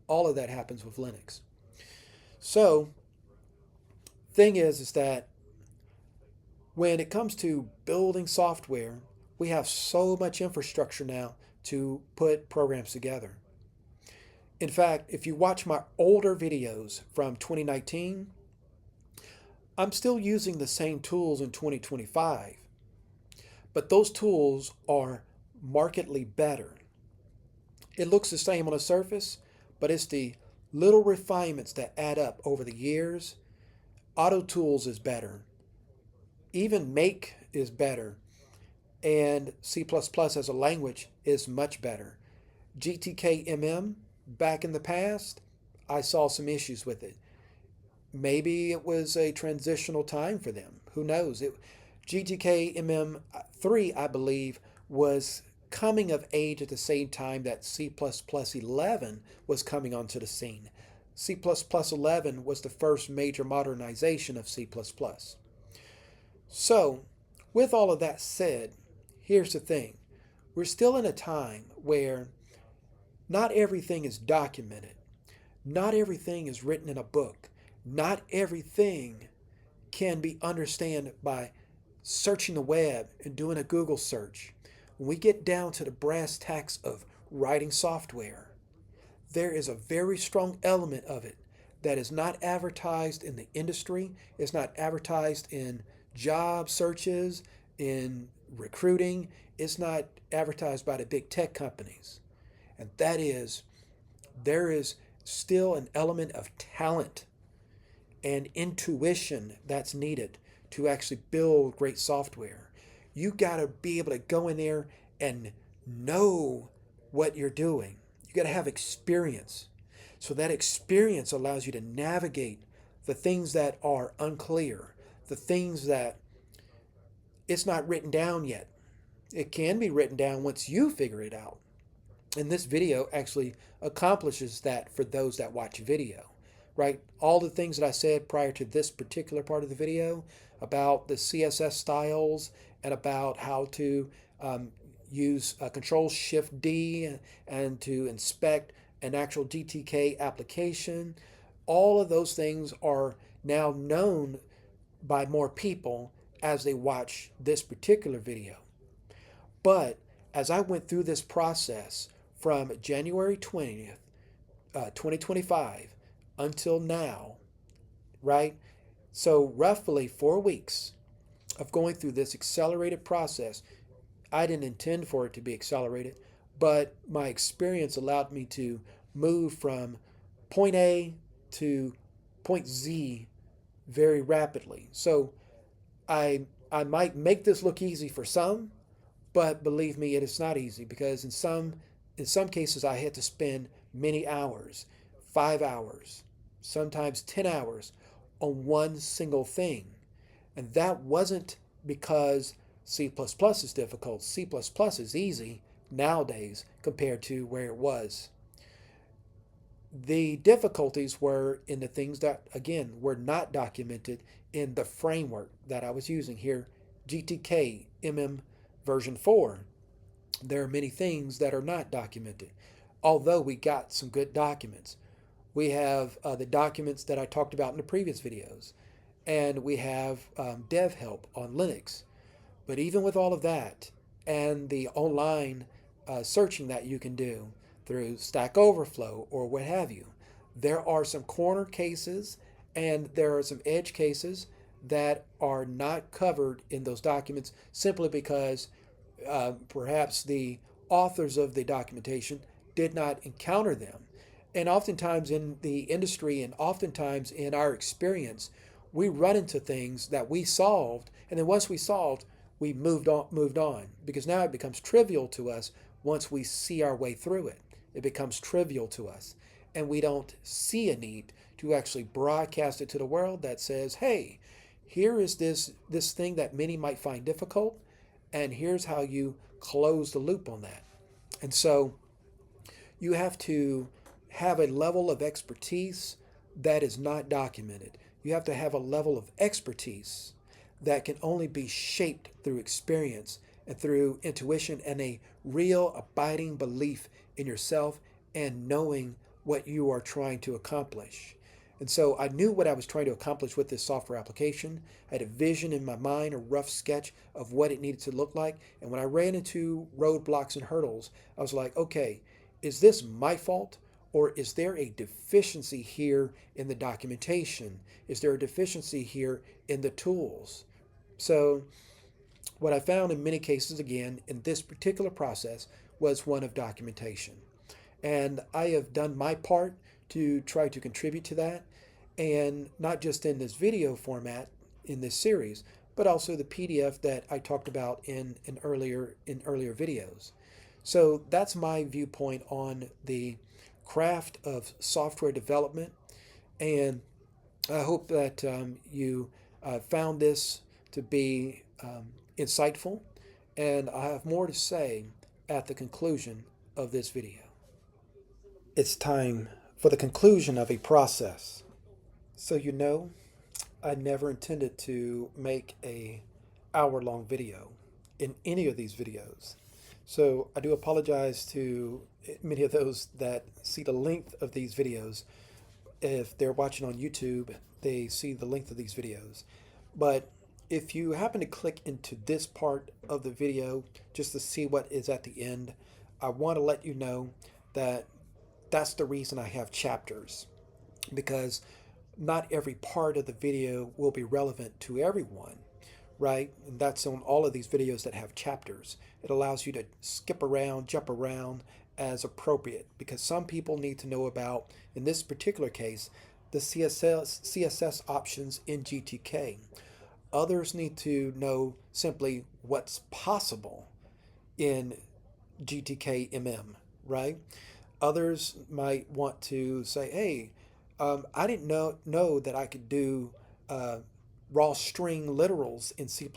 All of that happens with Linux. So, thing is that when it comes to building software, we have so much infrastructure now to put programs together. In fact, if you watch my older videos from 2019, I'm still using the same tools in 2025, but those tools are markedly better. It looks the same on the surface, but it's the little refinements that add up over the years. Auto Tools is better. Even Make is better. And C++ as a language is much better. GTKMM, back in the past, I saw some issues with it. Maybe it was a transitional time for them. Who knows? GTKMM-3, I believe, was coming of age at the same time that C++11 was coming onto the scene. C++11 was the first major modernization of C++. So, with all of that said, here's the thing. We're still in a time where not everything is documented. Not everything is written in a book. Not everything can be understood by searching the web and doing a Google search. When we get down to the brass tacks of writing software, there is a very strong element of it that is not advertised in the industry, it's not advertised in job searches, in recruiting, it's not advertised by the big tech companies. And that is, there is still an element of talent and intuition that's needed to actually build great software. You got to be able to go in there and know what you're doing. You got to have experience. So that experience allows you to navigate the things that are unclear, the things that it's not written down yet. It can be written down once you figure it out. And this video actually accomplishes that for those that watch video, right? All the things that I said prior to this particular part of the video about the CSS styles and about how to use Control-Shift-D and to inspect an actual GTK application, all of those things are now known by more people as they watch this particular video. But as I went through this process from January 20th, 2025 until now, right? So roughly 4 weeks of going through this accelerated process. I didn't intend for it to be accelerated, but my experience allowed me to move from point A to point Z very rapidly. So I might make this look easy for some, but believe me, it is not easy because in some cases I had to spend many hours, 5 hours, sometimes 10 hours on one single thing. And that wasn't because C++ is difficult. C++ is easy nowadays compared to where it was. The difficulties were in the things that, again, were not documented in the framework that I was using here, GTKMM version 4. There are many things that are not documented, although we got some good documents. We have the documents that I talked about in the previous videos, and we have dev help on Linux. But even with all of that and the online searching that you can do, through Stack Overflow or what have you. There are some corner cases and there are some edge cases that are not covered in those documents simply because perhaps the authors of the documentation did not encounter them. And oftentimes in the industry and oftentimes in our experience, we run into things that we solved, and then once we solved, we moved on because now it becomes trivial to us once we see our way through it. It becomes trivial to us, and we don't see a need to actually broadcast it to the world that says, "Hey, here is this thing that many might find difficult, and here's how you close the loop on that." And so you have to have a level of expertise that is not documented. You have to have a level of expertise that can only be shaped through experience and through intuition and a real abiding belief in yourself and knowing what you are trying to accomplish. And so I knew what I was trying to accomplish with this software application. I had a vision in my mind, a rough sketch of what it needed to look like. And when I ran into roadblocks and hurdles, I was like, okay, is this my fault? Or is there a deficiency here in the documentation? Is there a deficiency here in the tools? So what I found in many cases, again, in this particular process, was one of documentation. And I have done my part to try to contribute to that, and not just in this video format in this series, but also the PDF that I talked about in earlier videos. So that's my viewpoint on the craft of software development, and I hope that you found this to be insightful, and I have more to say at the conclusion of this video. It's time for the conclusion of a process. So I never intended to make a hour-long video in any of these videos. So I do apologize to many of those that see the length of these videos. If they're watching on YouTube, they see the length of these videos. But if you happen to click into this part of the video just to see what is at the end, I want to let you know that that's the reason I have chapters, because not every part of the video will be relevant to everyone, right? And that's on all of these videos that have chapters. It allows you to skip around, jump around as appropriate, because some people need to know about, in this particular case, the CSS options in GTK. Others need to know simply what's possible in GTKMM, right? Others might want to say, hey, I didn't know that I could do raw string literals in C++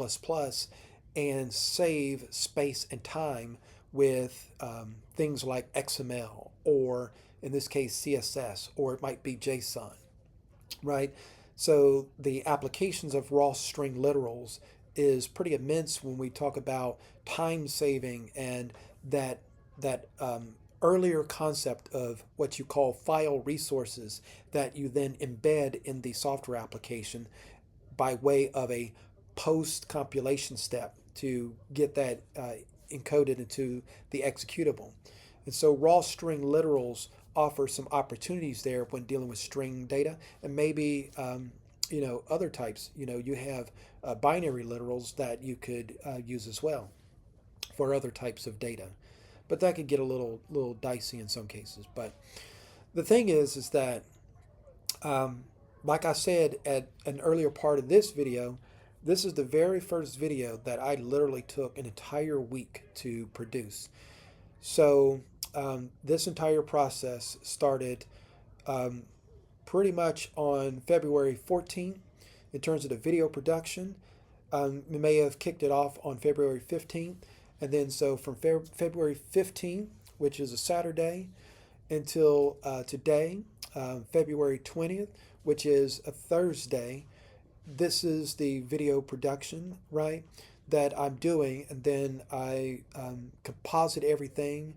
and save space and time with things like XML, or in this case CSS, or it might be JSON, right? So the applications of raw string literals is pretty immense when we talk about time saving and that earlier concept of what you call file resources that you then embed in the software application by way of a post compilation step to get that encoded into the executable. And so raw string literals offer some opportunities there when dealing with string data, and maybe other types. You have binary literals that you could use as well for other types of data, but that could get a little dicey in some cases. But the thing is that like I said at an earlier part of this video, this is the very first video that I literally took an entire week to produce. So this entire process started pretty much on February 14th in terms of the video production. We may have kicked it off on February 15th. And then so from February 15th, which is a Saturday, until today, February 20th, which is a Thursday, this is the video production, right, that I'm doing. And then I composite everything,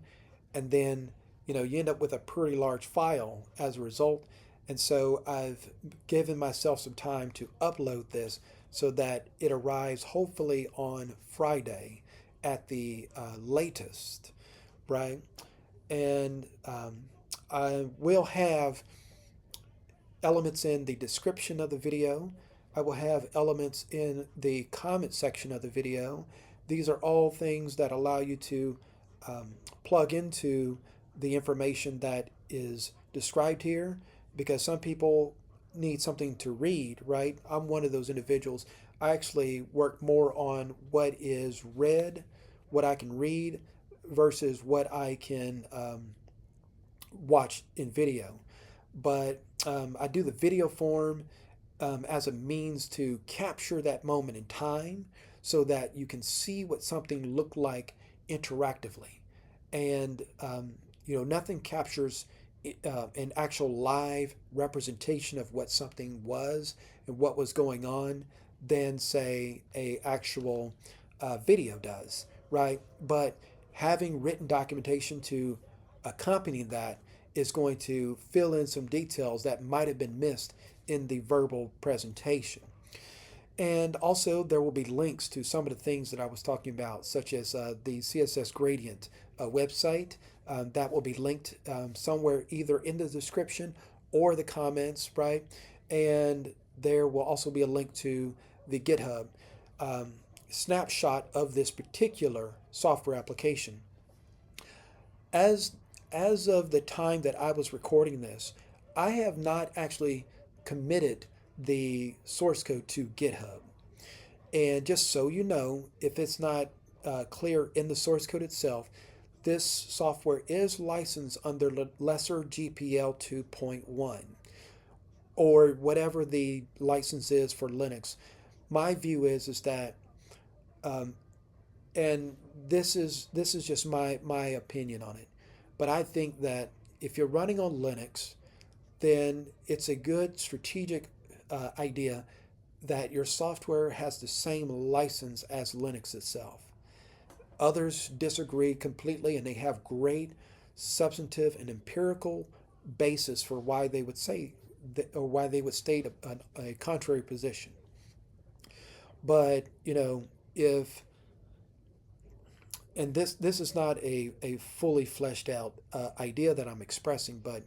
and then you end up with a pretty large file as a result. And so I've given myself some time to upload this so that it arrives hopefully on Friday at the latest, right? and I will have elements in the description of the video. I will have elements in the comment section of the video. These are all things that allow you to plug into the information that is described here, because some people need something to read, right? I'm one of those individuals. I actually work more on what is read, what I can read, versus what I can watch in video. But I do the video form as a means to capture that moment in time so that you can see what something looked like interactively. And, nothing captures an actual live representation of what something was and what was going on than, say, a actual video does, right? But having written documentation to accompany that is going to fill in some details that might have been missed in the verbal presentation. And also, there will be links to some of the things that I was talking about, such as the CSS Gradient website. That will be linked somewhere either in the description or the comments, right? And there will also be a link to the GitHub snapshot of this particular software application. As of the time that I was recording this, I have not actually committed the source code to GitHub. And just so you know, if it's not clear in the source code itself, this software is licensed under lesser GPL 2.1 or whatever the license is for Linux. My view is that, and this is just my opinion on it, but I think that if you're running on Linux, then it's a good strategic idea that your software has the same license as Linux itself. Others disagree completely, and they have great substantive and empirical basis for why they would say or why they would state a contrary position. But if and this is not a fully fleshed out idea that I'm expressing, but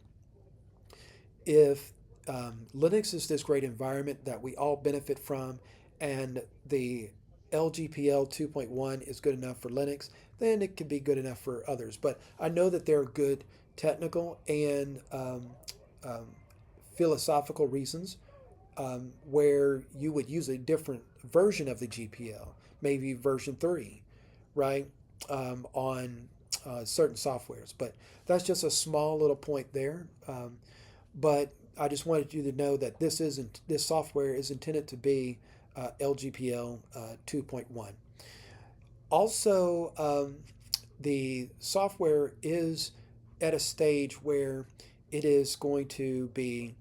if Linux is this great environment that we all benefit from, and the LGPL 2.1 is good enough for Linux, then it can be good enough for others. But I know that there are good technical and philosophical reasons where you would use a different version of the GPL, maybe version 3, right, on certain softwares. But that's just a small little point there. But I just wanted you to know that this software is intended to be LGPL 2.1. Also, the software is at a stage where it is going to be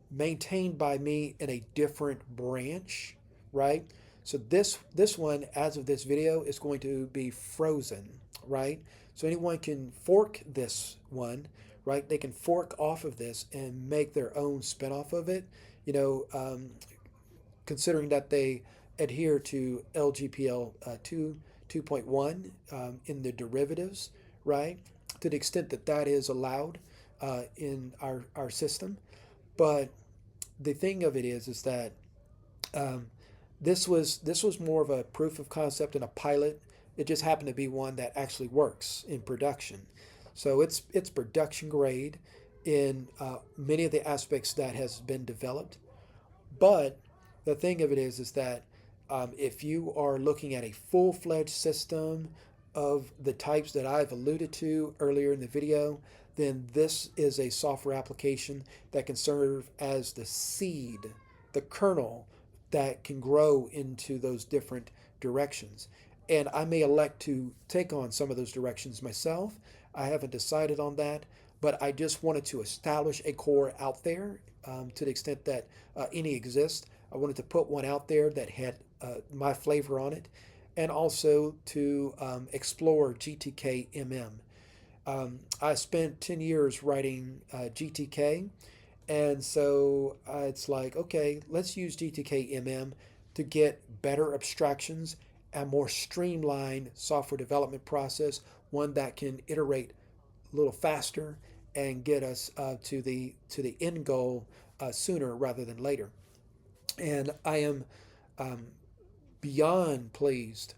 maintained by me in a different branch, right? So this one, as of this video, is going to be frozen, right? So anyone can fork this one, right? They can fork off of this and make their own spin-off of it, considering that they adhere to LGPL 2.1 in the derivatives, right? To the extent that that is allowed in our system. But the thing of it is that this was more of a proof of concept and a pilot. It just happened to be one that actually works in production. So it's production grade in many of the aspects that has been developed. But the thing of it is that if you are looking at a full-fledged system of the types that I've alluded to earlier in the video, then this is a software application that can serve as the seed, the kernel that can grow into those different directions. And I may elect to take on some of those directions myself. I haven't decided on that, but I just wanted to establish a core out there to the extent that any exists. I wanted to put one out there that had my flavor on it, and also to explore GTKMM. I spent 10 years writing GTK, and so it's like, okay, let's use GTKMM to get better abstractions, a more streamlined software development process one that can iterate a little faster and get us to the end goal sooner rather than later. And I am beyond pleased.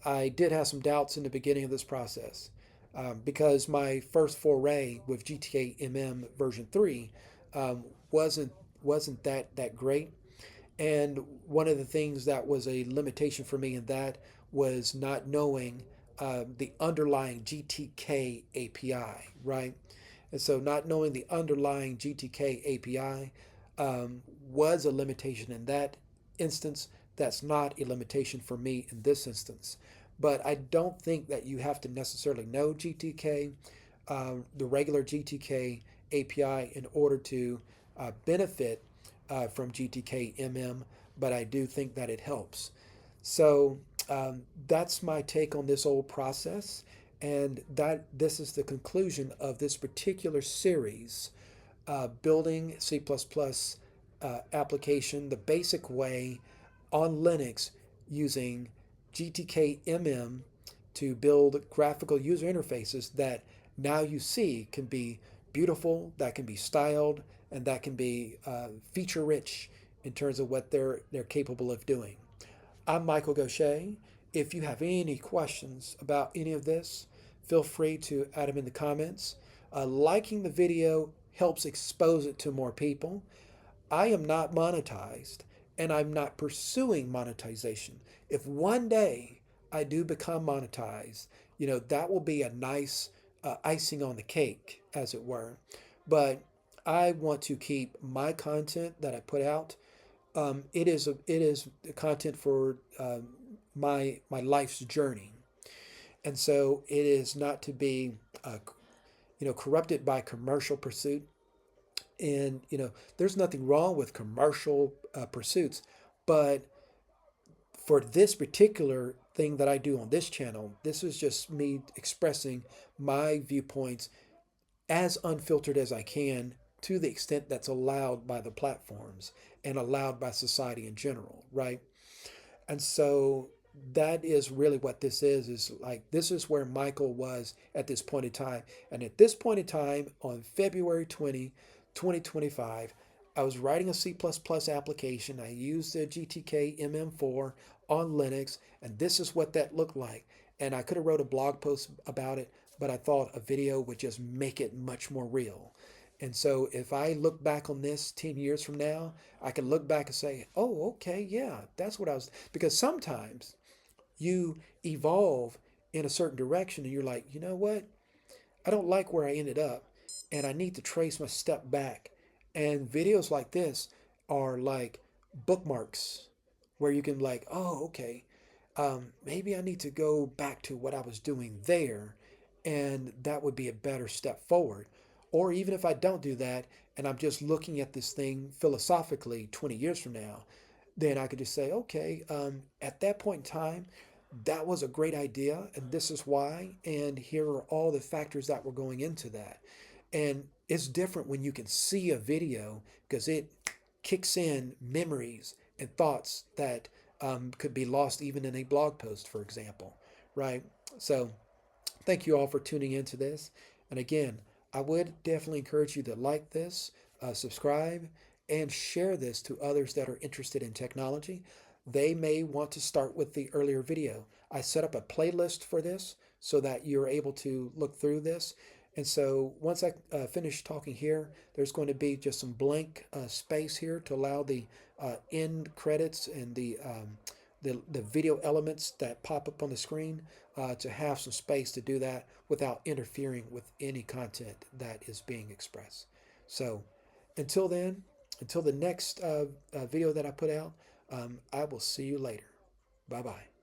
I did have some doubts in the beginning of this process because my first foray with GTKMM version 3 um, wasn't wasn't that great. And one of the things that was a limitation for me in that was not knowing the underlying GTK API, right? And so not knowing the underlying GTK API was a limitation in that instance. That's not a limitation for me in this instance. But I don't think that you have to necessarily know GTK, the regular GTK API, in order to benefit from GTKMM, but I do think that it helps. So that's my take on this whole process, and that this is the conclusion of this particular series, building C++ application the basic way on Linux using GTKMM to build graphical user interfaces that now you see can be beautiful, that can be styled, and that can be feature rich in terms of what they're capable of doing. I'm Michael Gaucher. If you have any questions about any of this, feel free to add them in the comments. Liking the video helps expose it to more people. I am not monetized and I'm not pursuing monetization. If one day I do become monetized, that will be a nice icing on the cake, as it were. But I want to keep my content that I put out. It is content for my life's journey, and so it is not to be corrupted by commercial pursuit. And there's nothing wrong with commercial pursuits, but for this particular thing that I do on this channel, this is just me expressing my viewpoints as unfiltered as I can, to the extent that's allowed by the platforms and allowed by society in general, right? And so that is really what this is like, this is where Michael was at this point in time. And at this point in time, on February 2025, I was writing a C++ application. I used the GTKMM-4 on Linux, and this is what that looked like. And I could have wrote a blog post about it, but I thought a video would just make it much more real. And so if I look back on this 10 years from now, I can look back and say, oh, okay, yeah, that's what I was. Because sometimes you evolve in a certain direction and you're like, you know what? I don't like where I ended up and I need to trace my step back. And videos like this are like bookmarks where you can, like, oh, okay, maybe I need to go back to what I was doing there, and that would be a better step forward. Or even if I don't do that and I'm just looking at this thing philosophically 20 years from now, then I could just say, okay, at that point in time, that was a great idea, and this is why, and here are all the factors that were going into that. And it's different when you can see a video because it kicks in memories and thoughts that could be lost even in a blog post, for example, right? So thank you all for tuning into this. And again, I would definitely encourage you to like this, subscribe, and share this to others that are interested in technology. They may want to start with the earlier video. I set up a playlist for this so that you're able to look through this. And so once I finish talking here, there's going to be just some blank space here to allow the end credits and the video elements that pop up on the screen to have some space to do that without interfering with any content that is being expressed. So until then, until the next video that I put out, I will see you later. Bye-bye.